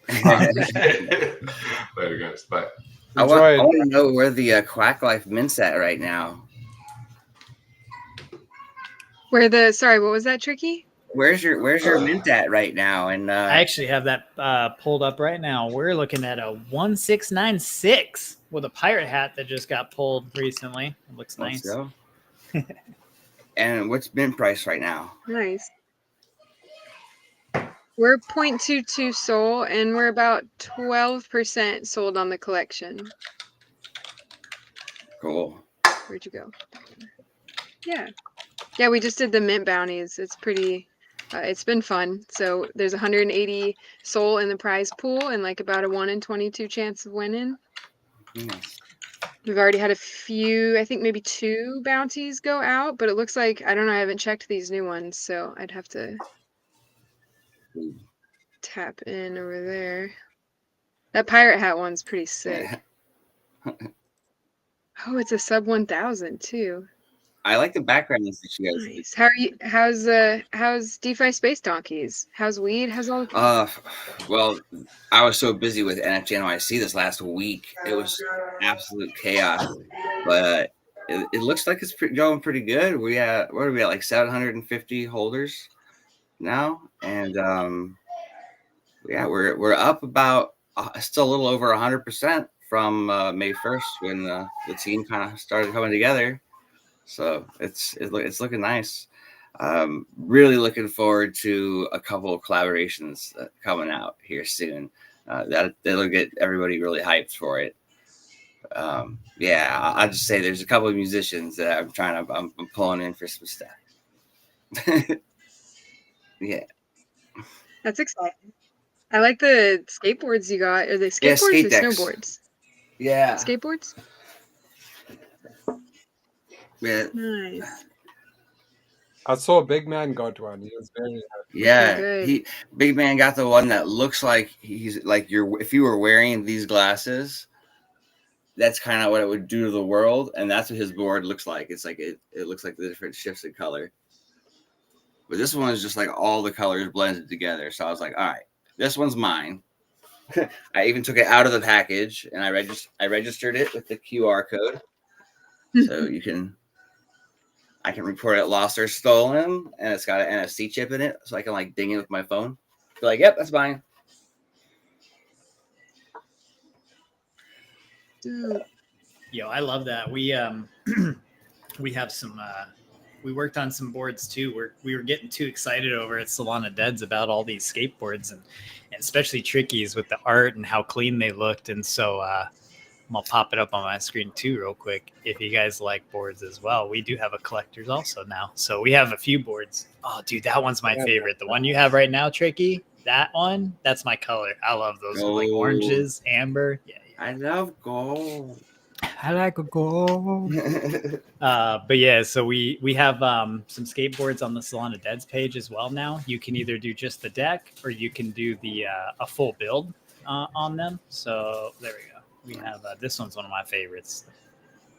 Later, guys. Bye. I Enjoy want it. to know where the Quack Life Mint's at right now. Where the sorry, what was that, Tricky? Where's your mint at right now? And I actually have that pulled up right now. We're looking at a 1696 with a pirate hat that just got pulled recently. It looks let's nice. go. And what's mint price right now? Nice. We're 0.22 sold, and we're about 12% sold on the collection. Cool. Where'd you go? Yeah. Yeah, we just did the mint bounties. It's pretty, it's been fun. So there's 180 soul in the prize pool and like about a 1 in 22 chance of winning. Nice. We've already had a few, I think maybe 2 bounties go out, but it looks like, I don't know, I haven't checked these new ones, so I'd have to tap in over there. That pirate hat one's pretty sick. Oh, it's a sub 1000 too. I like the background that you guys. Nice. How are you? How's DeFi Space Donkeys? How's weed? How's all? Well, I was so busy with NFT NYC this last week. It was absolute chaos. But it looks like it's going pretty good. What are we at? Like 750 holders now, and yeah, we're up about still a little over 100% from May 1st when the team kind of started coming together. So it's looking nice. Really looking forward to a couple of collaborations coming out here soon. That'll get everybody really hyped for it. Yeah, I'll just say there's a couple of musicians that I'm pulling in for some stuff. Yeah, That's exciting. I like the skateboards you got. Are they skateboards skate or decks. snowboards? yeah, Skateboards. yeah. Nice. I saw a big man got one. He was very happy. Yeah, good. Big Man got the one that looks like he's like if you were wearing these glasses, that's kind of what it would do to the world, and that's what his board looks like. It's like it looks like the different shifts in color. But this one is just like all the colors blended together. So I was like, all right, this one's mine. I even took it out of the package and I registered it with the QR code. So I can report it lost or stolen, and it's got an NFC chip in it, so I can like ding it with my phone. Be like, yep, that's mine. Dude. Yo, I love that. We we have some we worked on some boards too. We were getting too excited over at Solana Deads about all these skateboards and especially Trickies with the art and how clean they looked. And so I'll pop it up on my screen too real quick. If you guys like boards as well, we do have a collectors also now. So we have a few boards. Oh, dude, that one's my favorite. The one you have right now, Tricky, that one, that's my color. I love those like oranges, amber. Yeah. I love gold. I like a gold. But yeah, so we have some skateboards on the Solana Deads page as well now. You can either do just the deck or you can do the a full build on them. So there we go. We have this one's one of my favorites.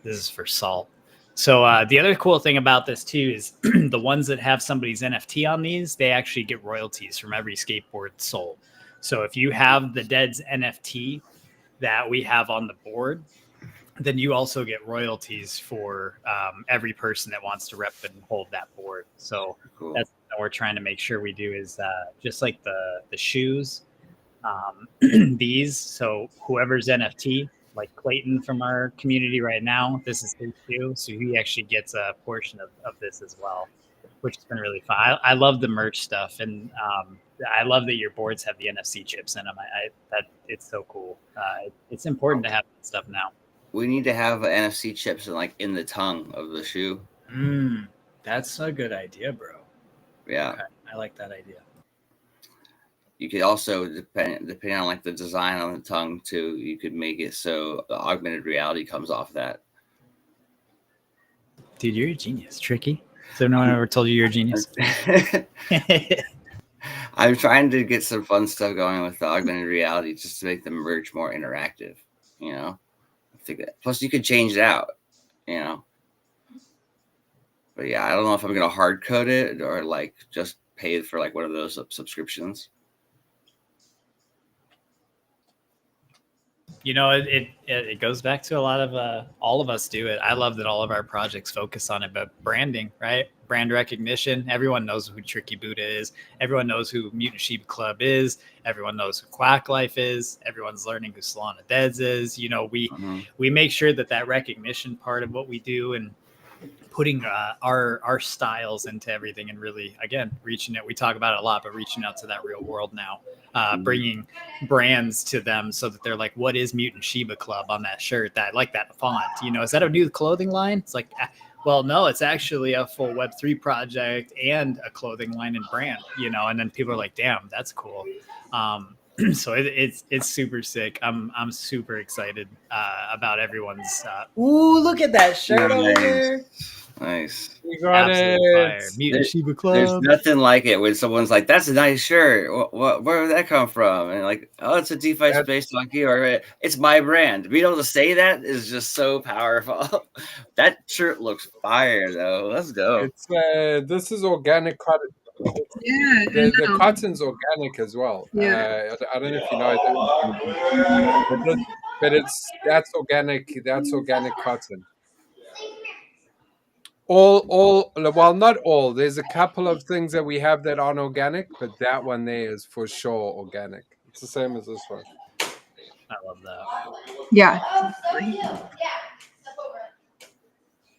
This is for Salt. So the other cool thing about this too is the ones that have somebody's NFT on these, they actually get royalties from every skateboard sold. So if you have the Deads NFT that we have on the board, then you also get royalties for every person that wants to rep and hold that board. So Cool. that's what we're trying to make sure we do is just like the shoes, these. So whoever's NFT, like Clayton from our community right now, this is his shoe. So he actually gets a portion of this as well, which has been really fun. I love the merch stuff. And I love that your boards have the NFC chips in them. That it's so cool. It's important to have that stuff now. We need to have NFC chips in the tongue of the shoe. That's a good idea, bro. Yeah. Okay, I like that idea. You could also, depending on like the design on the tongue too, you could make it so the augmented reality comes off that. Dude, you're a genius, Tricky. So no one ever told you you're a genius. I'm trying to get some fun stuff going with the augmented reality just to make the merch more interactive. You know, I think that. Plus, you could change it out. You know, but yeah, I don't know if I'm gonna hard code it or like just pay for like one of those subscriptions. You know, it goes back to a lot of all of us do it. I love that all of our projects focus on it, but branding, right? Brand recognition. Everyone knows who Tricky Buddha is. Everyone knows who Mutant Sheep Club is. Everyone knows who Quack Life is. Everyone's learning who Salon of Deads is. You know, we make sure that recognition part of what we do and putting our styles into everything and really, again, reaching it. We talk about it a lot, but reaching out to that real world now, bringing brands to them so that they're like, what is Mutant Shiba Club on that shirt? That like that font, you know, is that a new clothing line? It's like, well, no, it's actually a full Web3 project and a clothing line and brand, you know, and then people are like, damn, that's cool. So it's super sick. I'm super excited about everyone's. Ooh, look at that shirt over there! Nice. You got Absolute it. fire. Mutant Shiba There's Club. nothing like it when someone's like, "That's a nice shirt. Where did that come from?" And like, "Oh, it's a DeFi Space Monkey," or "It's my brand." Being able to say that is just so powerful. That shirt looks fire, though. Let's go. It's this is organic cotton. Yeah, The cotton's organic as well. Yeah. I don't know if you know that, but that's organic. That's organic cotton. All well, not all. There's a couple of things that we have that aren't organic, but that one there is for sure organic. It's the same as this one. I love that. Yeah.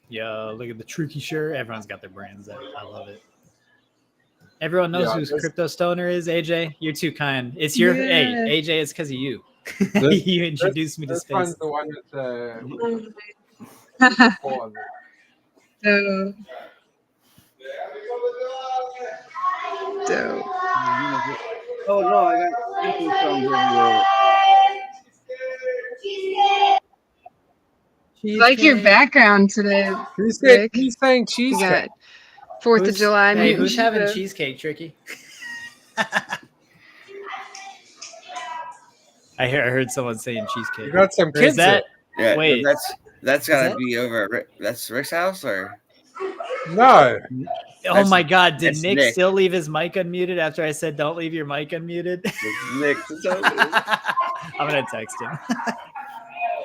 Yeah, look at the Tricky shirt. Everyone's got their brands there. I love it. Everyone knows who Crypto Stoner is. AJ, you're too kind. It's your hey AJ. It's because of you. You introduced me to space. One's the one with the. So. Oh no, I got like your background today. He's saying cheesecake. 4th of July. Hey, who's having cheesecake, Tricky? I heard someone saying cheesecake. You got some kids. Yeah, wait, that's gotta be over. That's Rick's house, or no? Oh my God! Did Nick still leave his mic unmuted after I said don't leave your mic unmuted? Nick, I'm gonna text him.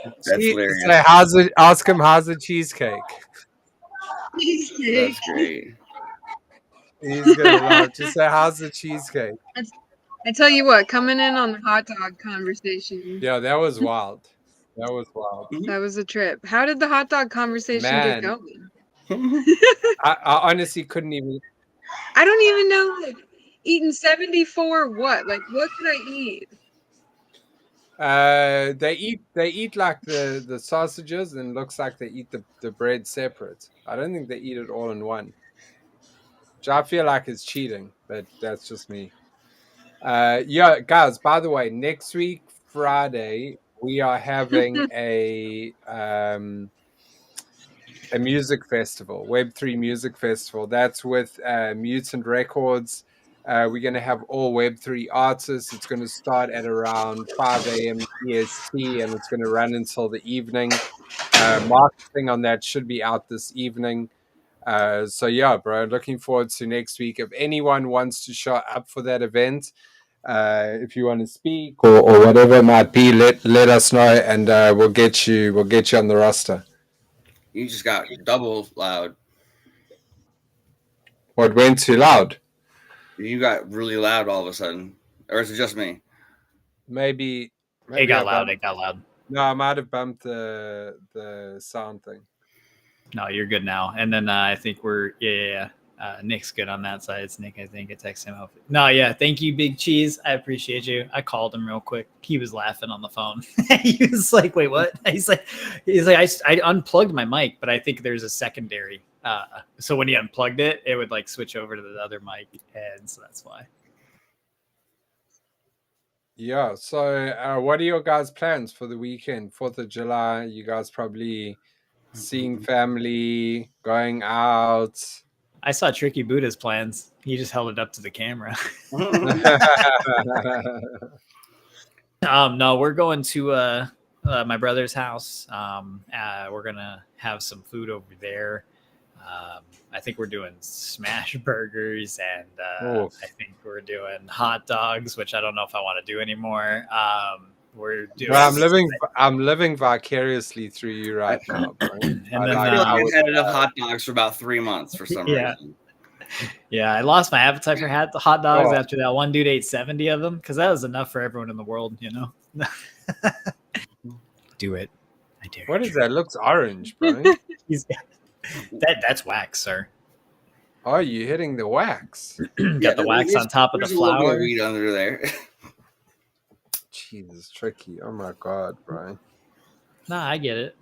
That's hilarious. So ask him how's the cheesecake. That's great. He's gonna laugh. Just say how's the cheesecake. I tell you what, coming in on the hot dog conversation. Yeah, that was wild. That was a trip. How did the hot dog conversation get going? I honestly couldn't even. I don't even know. Like, eating 74 what? Like, what could I eat? They eat like the sausages, and it looks like they eat the bread separate. I don't think they eat it all in one. Which I feel like is cheating, but that's just me. Yeah, guys, by the way, next week Friday we are having a music festival, Web3 music festival. That's with Mutant Records. We're going to have all Web3 artists. It's going to start at around 5 a.m. EST, and it's going to run until the evening. Marketing on that should be out this evening. So yeah, bro, looking forward to next week. If anyone wants to show up for that event, if you want to speak or whatever it might be, let us know, and we'll get you on the roster. You just got double loud. What went too loud? You got really loud all of a sudden, or is it just me? Maybe it got loud. It got loud. No, I might have bumped the sound thing. No, you're good now. And then I think we're Nick's good on that side. It's Nick, I think. I text him out. No, yeah. Thank you, Big Cheese. I appreciate you. I called him real quick. He was laughing on the phone. He was like, "Wait, what?" He's like, I unplugged my mic, but I think there's a secondary. So when he unplugged it, it would like switch over to the other mic, and so that's why. Yeah. So, what are your guys' plans for the weekend? 4th of July. You guys probably seeing family, going out. I saw Tricky Buddha's plans. He just held it up to the camera. No, we're going to my brother's house. We're gonna have some food over there. I think we're doing smash burgers, and Oof. I think we're doing hot dogs, which I don't know if I want to do anymore. We're doing. Bro, I'm living vicariously through you right now, bro. And I then, like I feel like how I've had enough hot dogs for about 3 months for some Yeah. reason. Yeah, I lost my appetite for hot dogs Oh. after that one dude ate 70 of them because that was enough for everyone in the world, you know. Do it. I dare. What is you. that? Looks orange, bro. That's wax, sir. Oh, you hitting the wax? Got the wax on top of the there's a little bit of flour. weed under there. Jesus, tricky. Oh my god, bro. No, I get it.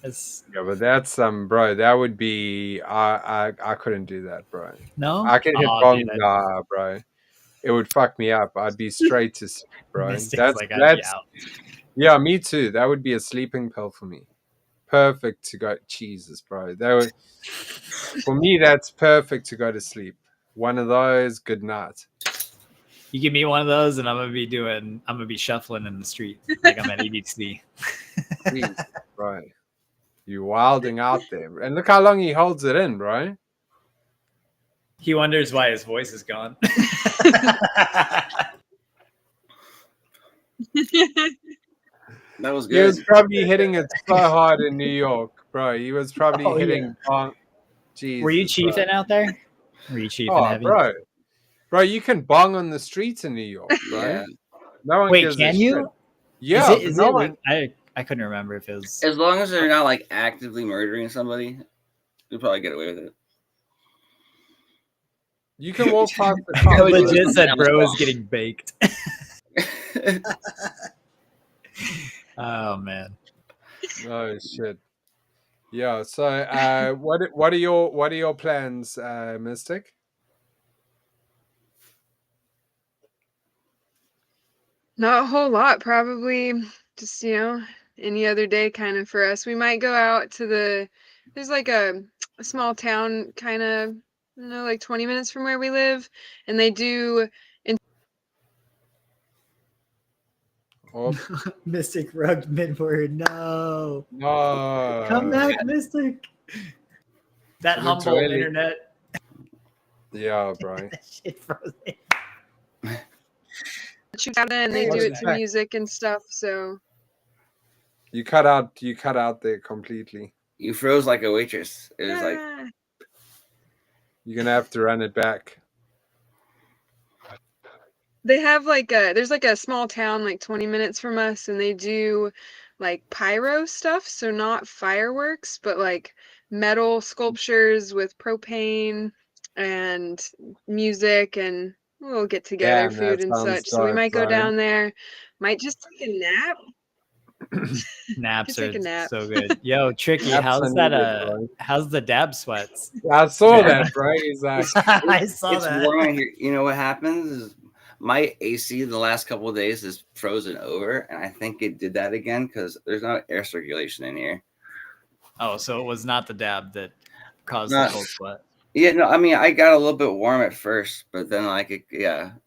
It's Yeah, but that's bro. That would be I couldn't do that, bro. no. I can hit Oh, bong, dude, nah, bro. It would fuck me up. I'd be straight to sleep, bro. Mystic's That's like, I'd be that's out. yeah, me too. That would be a sleeping pill for me. Perfect to go. Jesus, bro. That would for me. That's perfect to go to sleep. One of those. Good night. You give me one of those, and I'm gonna be shuffling in the street like I'm at EDC. Jesus, bro. You wilding out there, and look how long he holds it in, bro. He wonders why his voice is gone. That was He was good. probably hitting it so hard in New York, bro. He was probably Oh, hitting bong. Jesus, Were you bro. chiefing out there? Were you chiefing Oh, heavy? bro, you can bong on the streets in New York, bro. Yeah. No one Wait, gives a can shit. you? Yeah, Is but no it? one. I couldn't remember if it was. As long as they're not like actively murdering somebody, you'll probably get away with You can walk past the I car. was bro. Legit said that was bro is wrong. getting baked. it. Oh man. Oh shit. Yeah. So, what are your plans, Mystic? Not a whole lot, probably just, any other day kind of for us. We might go out to there's like a small town kind of, like 20 minutes from where we live, and they do Oh Mystic rugged midword. No. no! Come back, Mystic. That Look humble to Ellie. internet. Yeah, bro. That shit froze. shoot out and they What do is it to that? music and stuff, so You cut out there completely. You froze like a waitress. It was like ah. You're gonna have to run it back. They have there's like a small town like 20 minutes from us, and they do like pyro stuff, so not fireworks, but like metal sculptures with propane and music, and we'll get together, Damn, food that and sounds such. So we dope, might go bro. down there, might just take a nap. Naps Take are a nap. so good. Yo, Tricky, Naps how's are that? needed, bro. How's the dab sweats? I saw Yeah. that, bro. He's like, I saw it's that. warm in here. You know what happens is my AC the last couple of days is frozen over, and I think it did that again because there's not air circulation in here. Oh, so it was not the dab that caused Not- the cold sweat. Yeah, no, I mean I got a little bit warm at first, but then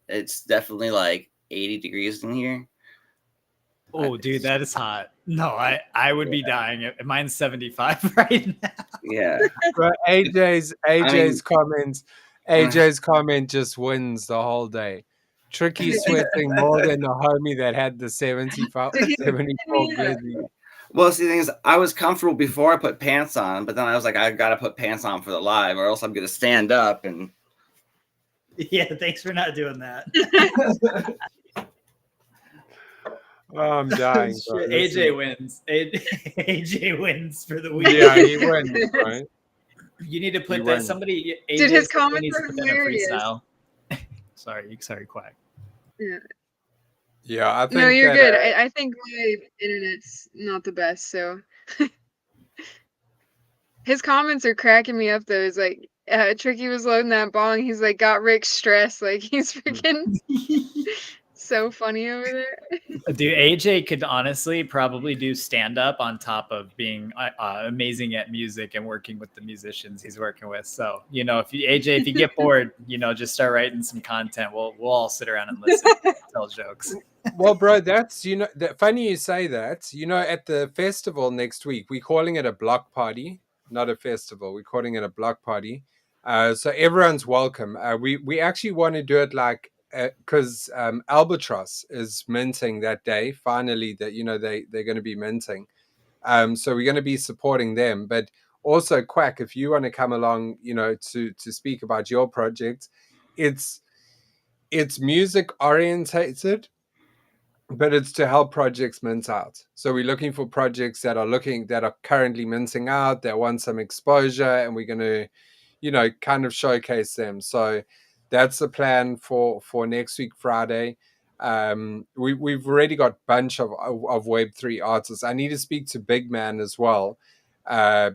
it's definitely like 80 degrees in here. Oh, dude, that is hot. No, I would be dying. Mine's 75 right now. Yeah, bro, AJ's mean- comment just wins the whole day. Tricky sweating more than the homie that had the 74 glizzy. well, see, the thing is, I was comfortable before I put pants on, but then I was like, I gotta put pants on for the live, or else I'm gonna stand up and Yeah, thanks for not doing that. Oh, I'm dying, bro. This AJ is- wins. AJ wins for the week. Yeah, he wins, right? You need to put He that. wins. Somebody. Dude, his AJ comments needs to are put that in a hilarious. freestyle. sorry, Quack. Yeah, I think No, you're that, good. I think my internet's not the best, so his comments are cracking me up though. It's like Tricky was loading that bong, he's like got Rick stressed, like he's freaking so funny over there. Dude, AJ could honestly probably do stand up on top of being amazing at music and working with the musicians he's working with. So, if you get bored, just start writing some content. We'll all sit around and listen, tell jokes. Well, bro, that's that funny you say that. At the festival next week, we're calling it a block party, not a festival. We're calling it a block party. So everyone's welcome. We actually want to do it like because Albatross is minting that day. Finally, that they're going to be minting. So we're going to be supporting them. But also, Quack, if you want to come along, to speak about your project, it's music orientated, but it's to help projects mint out. So we're looking for projects that are currently minting out, that want some exposure, and we're going to, kind of showcase them. So that's the plan for next week, Friday. We've already got a bunch of Web3 artists. I need to speak to Big Man as well,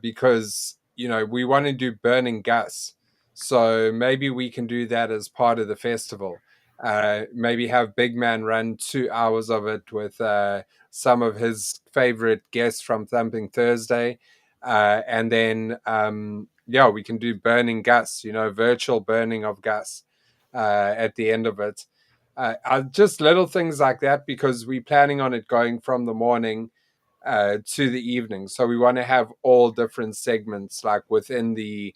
because, we want to do Burning Gus. So maybe we can do that as part of the festival. Maybe have Big Man run 2 hours of it with some of his favorite guests from Thumping Thursday. And then, we can do Burning Gus, virtual burning of Gus at the end of it. Just little things like that, because we're planning on it going from the morning to the evening. So we want to have all different segments like within the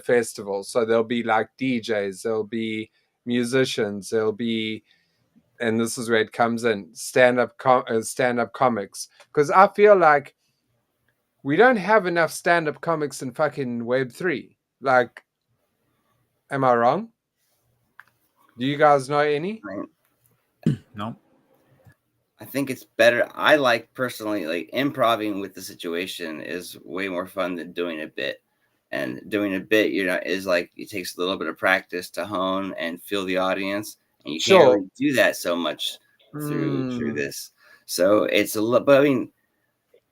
festival. So there'll be like DJs, there'll be musicians, there'll be, and this is where it comes in, stand-up comics, because I feel like we don't have enough stand-up comics in fucking Web3. Like, am I wrong? Do you guys know any? No. I think it's better. I like personally, like improving with the situation is way more fun than doing a bit. And doing a bit, is like it takes a little bit of practice to hone and feel the audience, and you can't really do that so much through this. So it's a little, but I mean,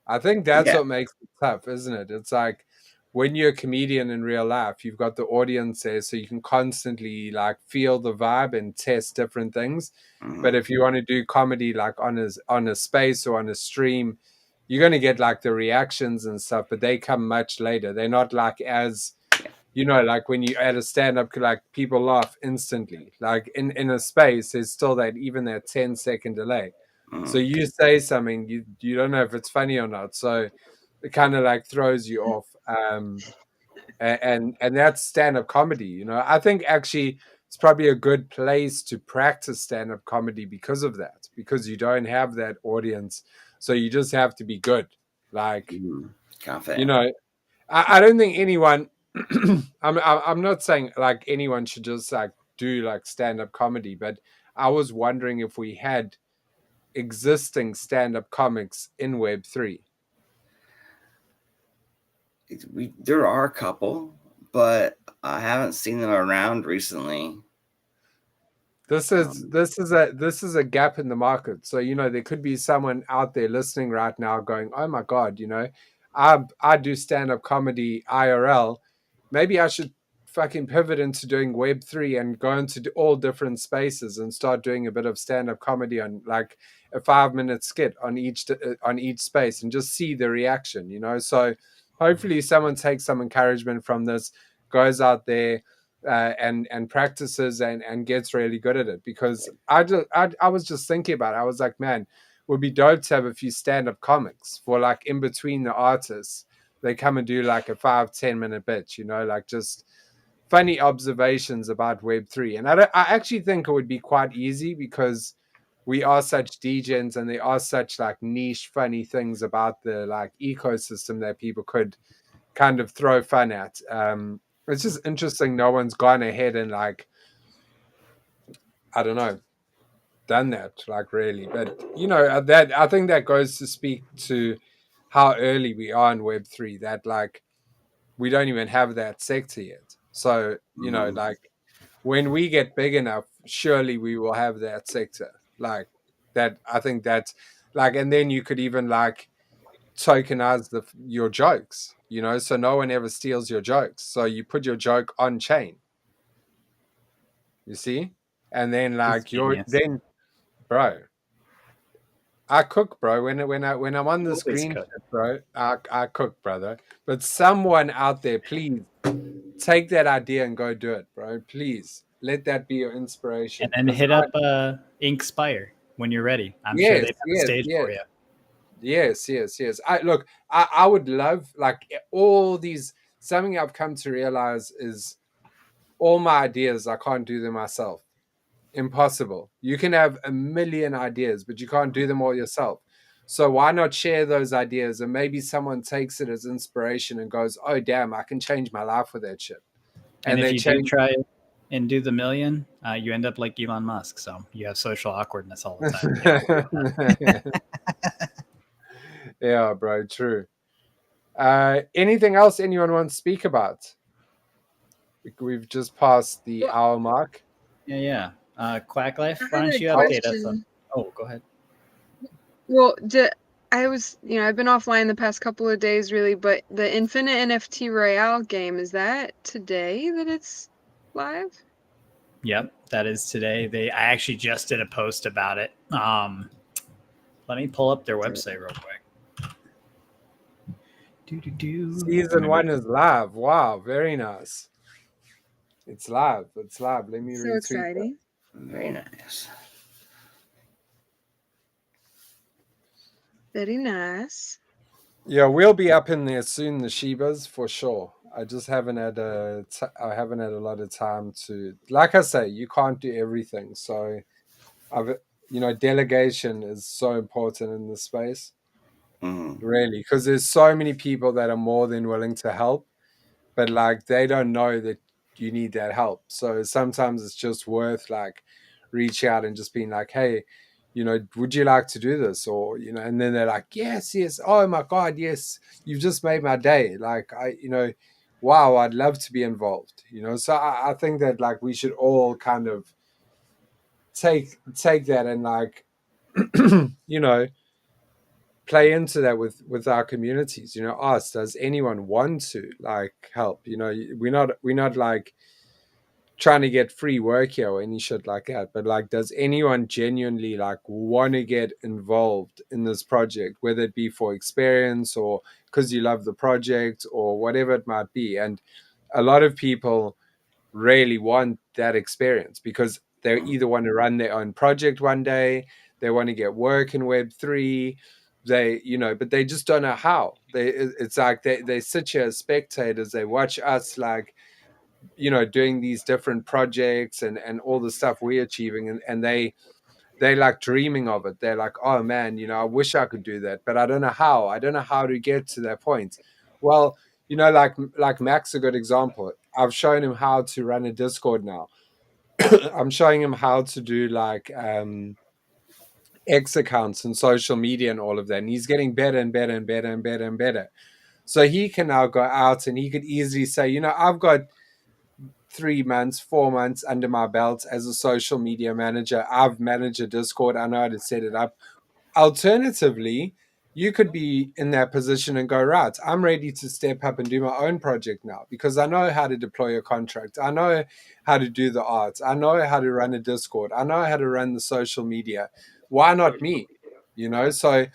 I think that's what makes it tough, isn't it? It's like when you're a comedian in real life, you've got the audience there, so you can constantly like feel the vibe and test different things. Mm-hmm. But if you want to do comedy like on a space or on a stream, you're going to get like the reactions and stuff, but they come much later. They're not like as, like when you add a stand-up, like people laugh instantly. Like in a space, there's still that 10-second delay. Mm-hmm. So you say something, you don't know if it's funny or not. So it kind of like throws you off. And that's stand-up comedy. I think actually it's probably a good place to practice stand-up comedy because of that, because you don't have that audience. So you just have to be good. Like, confident. I don't think anyone, I'm not saying like anyone should just like do like stand-up comedy, but I was wondering if we had existing stand-up comics in Web3. There are a couple, but I haven't seen them around recently. This is a gap in the market. So there could be someone out there listening right now going, "Oh my god, I do stand-up comedy IRL. Maybe I should fucking pivot into doing Web3 and go into all different spaces and start doing a bit of stand-up comedy on like a 5-minute skit on each space and just see the reaction, So hopefully someone takes some encouragement from this, goes out there and practices and gets really good at it. Because I was just thinking about it. I was like, man, it would be dope to have a few stand-up comics for like in between the artists. They come and do like a 5-10 minute bit, like just funny observations about Web3. And I actually think it would be quite easy because we are such degens and there are such like niche funny things about the like ecosystem that people could kind of throw fun at. It's just interesting no one's gone ahead and like, I don't know, done that like really. But that I think that goes to speak to how early we are in Web3, that like we don't even have that sector yet. So like when we get big enough, surely we will have that sector. Like that, I think that's like, and then you could even like tokenize your jokes, so no one ever steals your jokes. So you put your joke on chain, you see, and then like bro. I cook, bro. When I'm on the Always screen, cook. bro, I cook, brother. But someone out there, please take that idea and go do it, bro. Please let that be your inspiration. And then 'Cause hit up Inkspire when you're ready. I'm sure they yes, have a stage for you. yes. I would love like all these. Something I've come to realize is all my ideas. I can't do them myself. Impossible. You can have a million ideas, but you can't do them all yourself. So why not share those ideas and maybe someone takes it as inspiration and goes, "Oh damn, I can change my life with that shit." And if they you do change. try it and do the million, you end up like Elon Musk. So you have social awkwardness all the time. Yeah, bro, true. Anything else anyone wants to speak about? We've just passed the Well- hour mark. Yeah. Quack Life, I why had don't a you update us question. on? Oh, go ahead. Well, I was, I've been offline the past couple of days, really, but the Infinite NFT Royale game, is that today that it's live? Yep, that is today. I actually just did a post about it. Let me pull up their website real quick. Season 1 is live. Wow, very nice. It's live. It's live. Let me So retweet exciting. Very nice. Very nice. Yeah, we'll be up in there soon, the Shebas, for sure. I just haven't had I haven't had a lot of time to, like I say, you can't do everything. So delegation is so important in this space. Really, because there's so many people that are more than willing to help, but like they don't know that you need that help. So sometimes it's just worth like reach out and just being like, hey, would you like to do this? Or, and then they're like, yes. Oh my God, yes. You've just made my day. Like wow, I'd love to be involved, So I think that like we should all kind of take that and like, play into that with our communities. Us, does anyone want to like help? We're not like trying to get free work here or any shit like that, but like, does anyone genuinely like want to get involved in this project, whether it be for experience or because you love the project or whatever it might be? And a lot of people really want that experience because they either want to run their own project one day, they want to get work in Web3, but they just don't know how. It's like they sit here as spectators, they watch us like, doing these different projects and all the stuff we're achieving, and they like dreaming of it. They're like, oh man, I wish I could do that, but I don't know how. I don't know how to get to that point. Well, like Mac's a good example. I've shown him how to run a Discord now. I'm showing him how to do like X accounts and social media and all of that. And he's getting better and better and better and better and better. So he can now go out and he could easily say, I've got 3 months, 4 months under my belt as a social media manager. I've managed a Discord. I know how to set it up. Alternatively, you could be in that position and go, right, I'm ready to step up and do my own project now because I know how to deploy a contract. I know how to do the art. I know how to run a Discord. I know how to run the social media. Why not me? So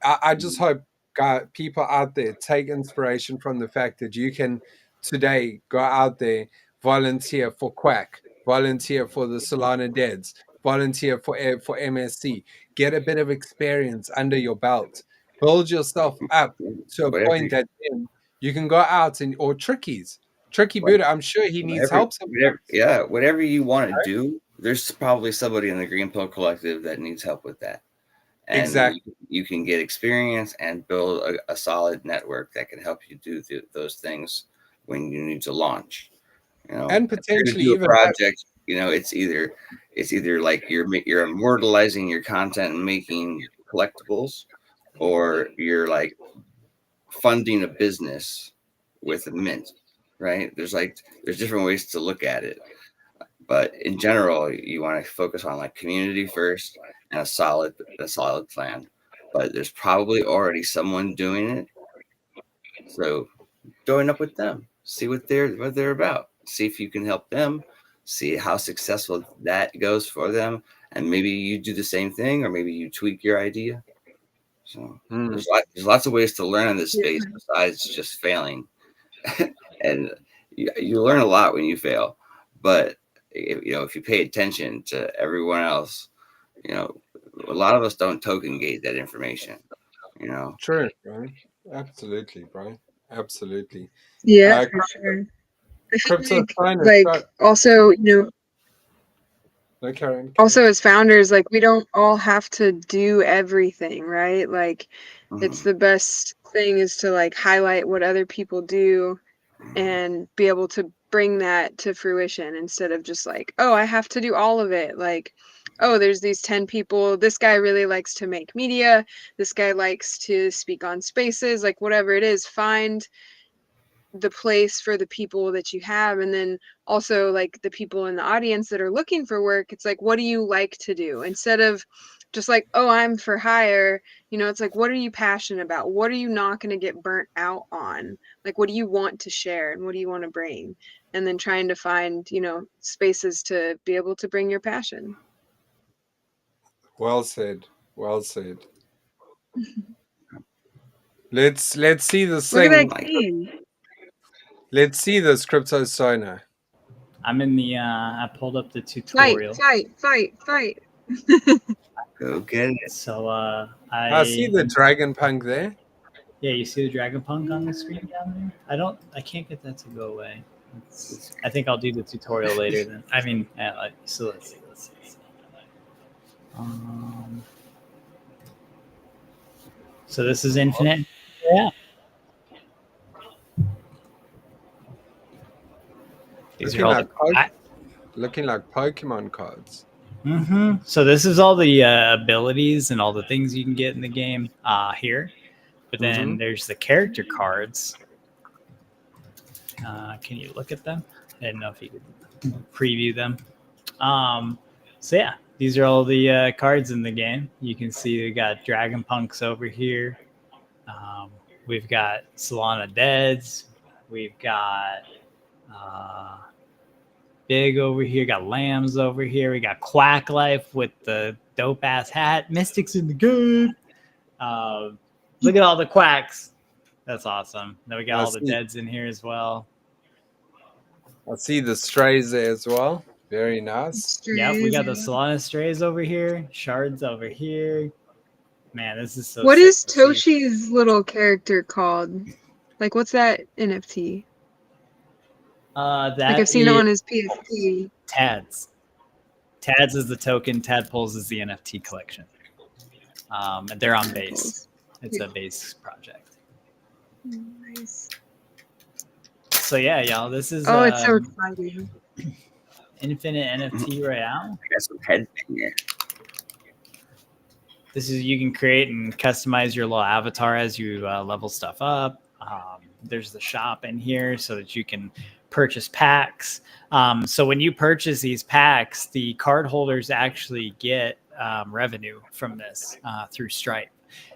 I just hope people out there take inspiration from the fact that you can today go out there, volunteer for Quack, volunteer for the Solana Deads, volunteer for MSC, get a bit of experience under your belt, build yourself up to a point that then you can go out or Tricky Buddha. I'm sure he needs help sometimes. Whatever you want to do, there's probably somebody in the Green Pill Collective that needs help with that. And exactly. You can get experience and build a solid network that can help you do those things when you need to launch. And potentially do a even project. It's either like you're immortalizing your content and making collectibles, or you're like funding a business with a mint, right? There's different ways to look at it. But in general, you want to focus on like community first and a solid plan. But there's probably already someone doing it, so join up with them, see what they're about, see if you can help them, see how successful that goes for them, and maybe you do the same thing, or maybe you tweak your idea. So Mm. there's lots of ways to learn in this space besides just failing. And you learn a lot when you fail, but if you pay attention to everyone else, a lot of us don't token gate that information. True, bro. Absolutely, bro. Absolutely. Yeah, for sure. I feel Crypto like also, No, Karen. also as founders, like we don't all have to do everything, right? Like it's the best thing is to like highlight what other people do and be able to bring that to fruition instead of just like, oh, I have to do all of it. Like, oh, there's these 10 people. This guy really likes to make media. This guy likes to speak on spaces, like whatever it is, find the place for the people that you have. And then also like the people in the audience that are looking for work, it's like, what do you like to do? Instead of just like, oh, I'm for hire, it's like, what are you passionate about? What are you not going to get burnt out on? Like, what do you want to share and what do you want to bring? And then trying to find, spaces to be able to bring your passion. Well said. Well said. Let's see this Look thing. at that game. Let's see this Crypto Stoner. I'm in the. I pulled up the tutorial. Fight. Go get it. So I see the Dragon Punk there. Yeah, you see the Dragon Punk on the screen down there? I can't get that to go away. I think I'll do the tutorial later then. I mean, so let's see. So this is Infinite. Yeah. These are all looking like Pokemon cards. So this is all the abilities and all the things you can get in the game here. But then there's the character cards. Can you look at them? I didn't know if you could preview them. So yeah, these are all the cards in the game. You can see we got Dragon Punks over here. We've got Solana Deads. We've got Big over here. Got Lambs over here. We got Quack Life with the dope ass hat. Mystics in the game. Look at all the quacks. That's awesome. Then we got all the Deads in here as well. I see the Strays there as well. Very nice. Yeah, we got the Solana Strays over here. Shards over here. Man, this is so What sick is to see. Toshi's little character called? Like, what's that NFT? That Like, I've seen it on his PSP. Tads. Tads is the token. Tadpoles is the NFT collection. And they're on Base. It's a Base project. Nice. So yeah, y'all, this is it's so exciting. Infinite NFT Royale. I got some headband. This is you can create and customize your little avatar as you level stuff up. There's the shop in here so that you can purchase packs. So when you purchase these packs, the card holders actually get revenue from this through Stripe.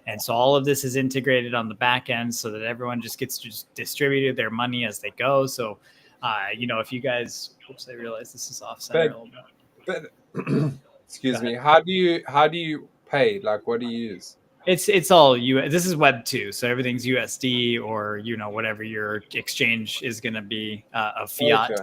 And so all of this is integrated on the back end so that everyone just gets distributed their money as they go. So, if you guys, oops, I realize this is off center. But excuse me, how do you pay? Like, what do you use? It's all this is Web 2, so everything's USD or whatever your exchange is going to be of fiat. Okay.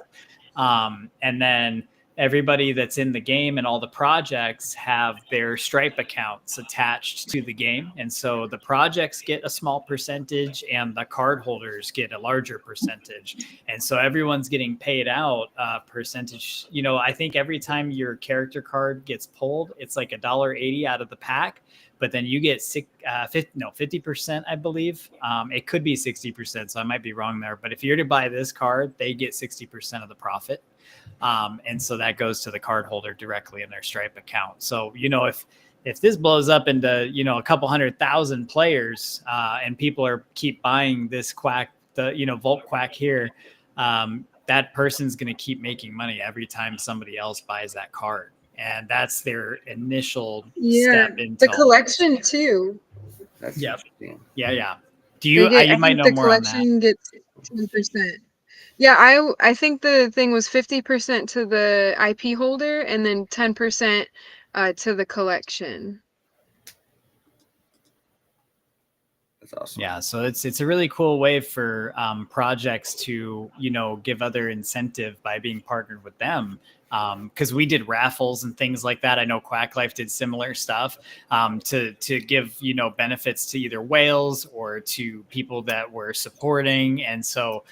And then everybody that's in the game and all the projects have their Stripe accounts attached to the game. And so the projects get a small percentage and the card holders get a larger percentage. And so everyone's getting paid out a percentage. I think every time your character card gets pulled, it's like $1.80 out of the pack. But then you get 50%, I believe. It could be 60%, so I might be wrong there. But if you're to buy this card, they get 60% of the profit. And so that goes to the card holder directly in their Stripe account. So, if this blows up into, a couple 100,000 players and people keep buying this quack, the, Volt Quack here, that person's going to keep making money every time somebody else buys that card. And that's their initial step into the collection too. That's Yeah. yeah. Do you? You might know more on that. The collection gets 10%. Yeah, I think the thing was 50% to the IP holder and then 10% to the collection. That's awesome. Yeah, so it's a really cool way for projects to give other incentive by being partnered with them, because we did raffles and things like that. I know Quack Life did similar stuff to give benefits to either whales or to people that were supporting. And so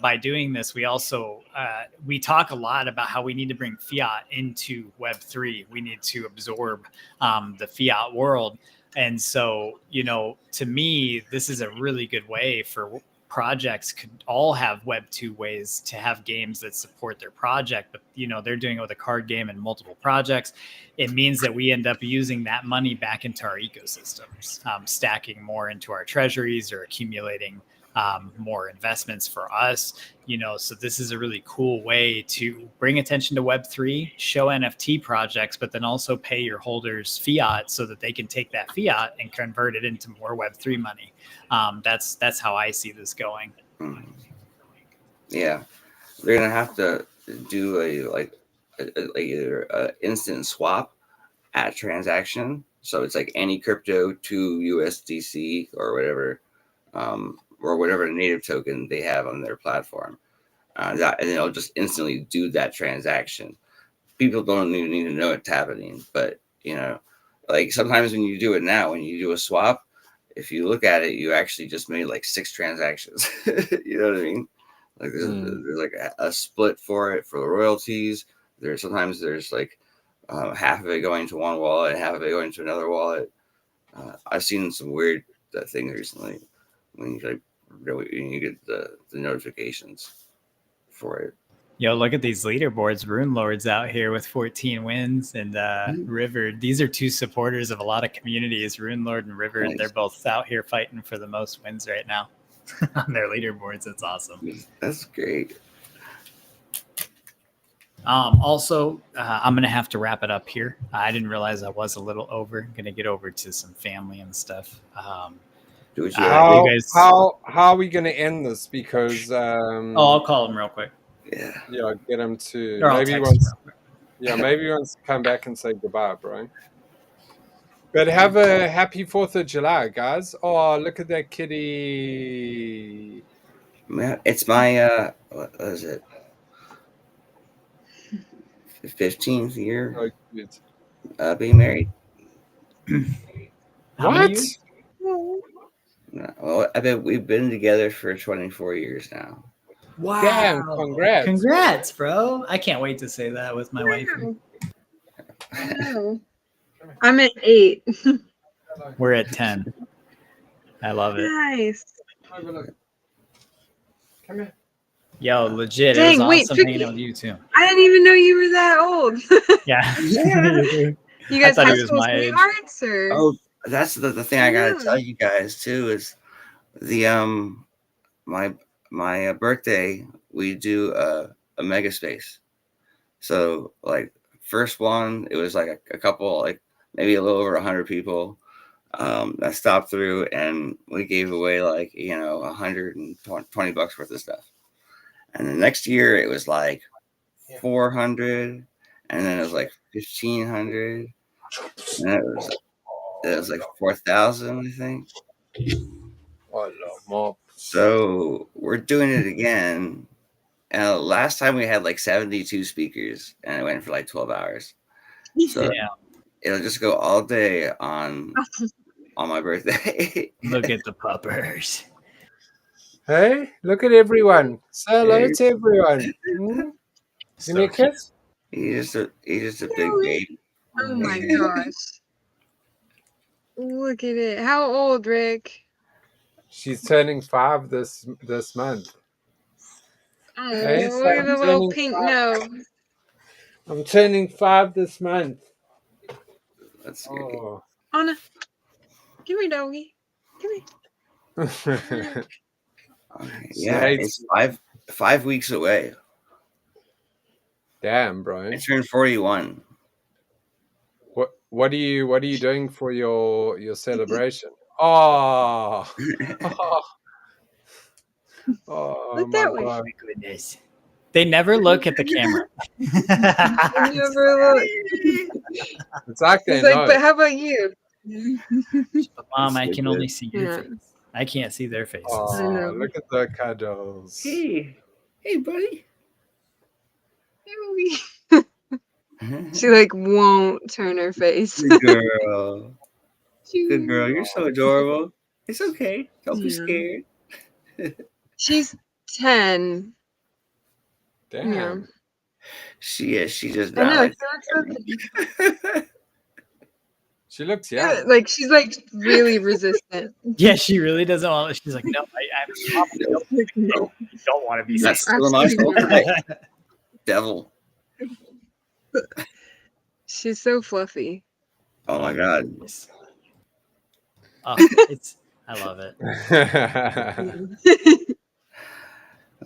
by doing this, we also we talk a lot about how we need to bring fiat into Web3. We need to absorb the fiat world. And so, to me, this is a really good way for projects could all have Web 2 ways to have games that support their project. But, they're doing it with a card game and multiple projects. It means that we end up using that money back into our ecosystems, stacking more into our treasuries or accumulating more investments for us. So this is a really cool way to bring attention to Web3, show NFT projects, but then also pay your holders fiat so that they can take that fiat and convert it into more Web3 money. That's how I see this going. Yeah, they're gonna have to do either a instant swap at transaction. So it's like any crypto to USDC or whatever native token they have on their platform. And it'll just instantly do that transaction. People don't even need to know it's happening, but like sometimes when you do it now, when you do a swap, if you look at it, you actually just made like 6 transactions. You know what I mean? Like there's like a split for it for the royalties. Sometimes there's like half of it going to one wallet and half of it going to another wallet. I've seen some weird things recently when you get the notifications for it. Yo, look at these leaderboards. Rune Lord's out here with 14 wins, and River. These are 2 supporters of a lot of communities, Rune Lord and River. Nice. They're both out here fighting for the most wins right now on their leaderboards. It's awesome. That's great. Also, I'm going to have to wrap it up here. I didn't realize I was a little over. Going to get over to some family and stuff. Do what you How, you guys- how are we going to end this? Because I'll call him real quick. Yeah. get him to Or I'll maybe he text him wants real quick. maybe he wants to come back and say goodbye, bro. But have a happy 4th of July, guys. Oh, look at that kitty. It's my what is it? 15th year Oh, cute. being married. How many What? years? Well, I bet we've been together for 24 years now. Wow. Damn, congrats. Congrats, bro. I can't wait to say that with my wife. Wow. I'm at 8. We're at 10. I love it. Nice. Come here. Yo, legit. Dang, it was wait, awesome Tricky. hanging out with you too. I didn't even know you were that old. Yeah. You guys thought he high was school my age. sweethearts, or? Oh, that's the thing I gotta Yeah. tell you guys too is the my birthday we do a mega space. So like first one, it was like a couple, like maybe a little over 100 people that stopped through, and we gave away like $120 worth of stuff. And the next year it was like 400, and then it was like 1,500, and then it was like 4,000, I think. Oh, no, So we're doing it again. And last time we had like 72 speakers, and it went for like 12 hours. So Yeah. it'll just go all day on my birthday. Look at the puppers. Hey, look at everyone. Say hello to everyone. Give me a kiss. He's just a big baby. Oh my gosh. Look at it. How old, Rick? She's turning 5 this month. Oh, Hey, look so at the I'm little turning pink 5. nose. I'm turning 5 this month. That's great. Oh. Anna, give me doggy. Give me. Okay, Yeah, yeah, it's 5 weeks away. Damn, bro. I turned 41. What are you doing for your celebration? Oh, oh Look my that way. God. My goodness. They never look at the camera. Never look. It's like they He's like, know. but how about you? But Mom, I So can good. only see your Yeah. face. I can't see their faces. Oh, know. look at the cuddles. Hey, buddy. She like won't turn her face. Good girl. Good girl. You're so adorable. It's okay. Don't be Yeah. scared. She's 10. Damn. Yeah. She is. She just I know. not She looks so She looks Yeah, young. like she's like really resistant. Yeah, she really doesn't want. She's like, no, I don't want to be That's seen. still my Absolutely fault. Devil. She's so fluffy. Oh my god. Oh, I love it.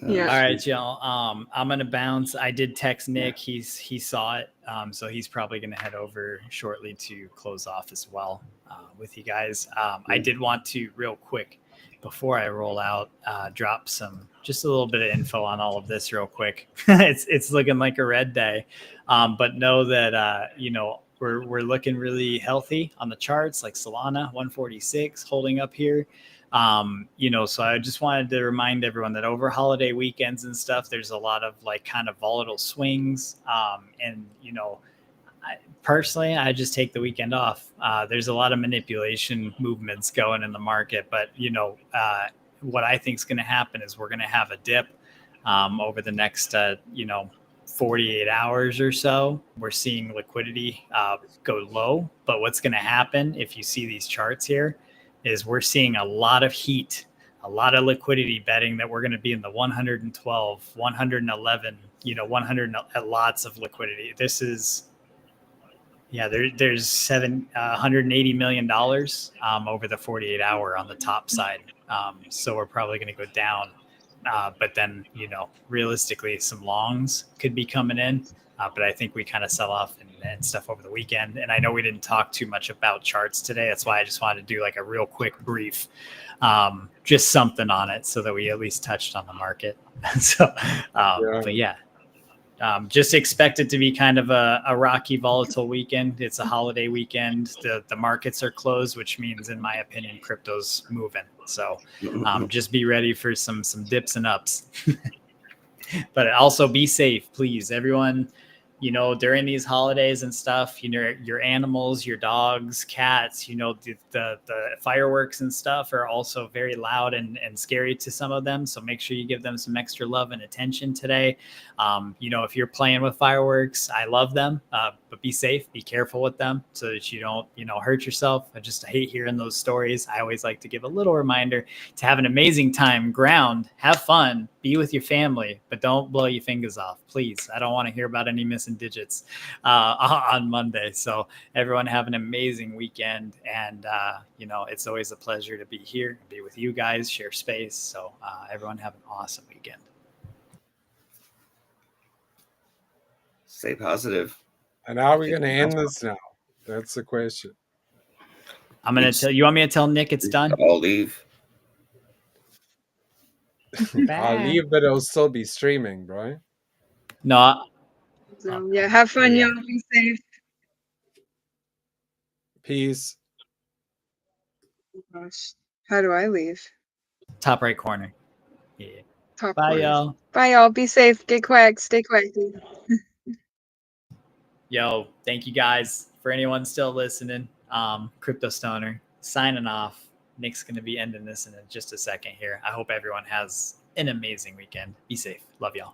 Yeah. All right, y'all. I'm gonna bounce. I did text Nick. He saw it. So he's probably gonna head over shortly to close off as well with you guys. I did want to real quick before I roll out, drop just a little bit of info on all of this real quick. It's looking like a red day, but know that we're looking really healthy on the charts. Like Solana 146 holding up here. So I just wanted to remind everyone that over holiday weekends and stuff, there's a lot of like kind of volatile swings. Personally, I just take the weekend off. There's a lot of manipulation movements going in the market, but what I think is going to happen is we're going to have a dip over the next 48 hours or so. We're seeing liquidity go low, but what's going to happen if you see these charts here is we're seeing a lot of heat, a lot of liquidity betting that we're going to be in the 112, 111, 100, lots of liquidity. This is, there's $180 million over the 48 hour on the top side. So we're probably going to go down. But then, realistically, some longs could be coming in. But I think we kind of sell off and stuff over the weekend. And I know we didn't talk too much about charts today. That's why I just wanted to do like a real quick brief, just something on it so that we at least touched on the market. But yeah, just expect it to be kind of a rocky, volatile weekend. It's a holiday weekend. The markets are closed, which means, in my opinion, crypto's moving. So just be ready for some dips and ups. But also be safe, please, everyone. During these holidays and stuff, your animals, your dogs, cats, the fireworks and stuff are also very loud and scary to some of them. So make sure you give them some extra love and attention today. If you're playing with fireworks, I love them, but be safe, be careful with them so that you don't, hurt yourself. I just hate hearing those stories. I always like to give a little reminder to have an amazing time, ground, have fun, be with your family, but don't blow your fingers off, please. I don't want to hear about any missing digits on Monday. So everyone have an amazing weekend. And, it's always a pleasure to be here, be with you guys, share space. So everyone have an awesome weekend. Stay positive. And how are we going to end this now? That's the question. I'm going to tell you. Want me to tell Nick it's done? I'll leave. I'll leave, but it'll still be streaming, bro. No. So yeah, have fun, y'all. Be safe. Peace. Oh, gosh. How do I leave? Top right corner. Yeah. Top Bye, corner. y'all. Bye, y'all. Be safe. Get quick. Stay quick. Yo, thank you guys. For anyone still listening, Crypto Stoner signing off. Nick's going to be ending this in just a second here. I hope everyone has an amazing weekend. Be safe. Love y'all.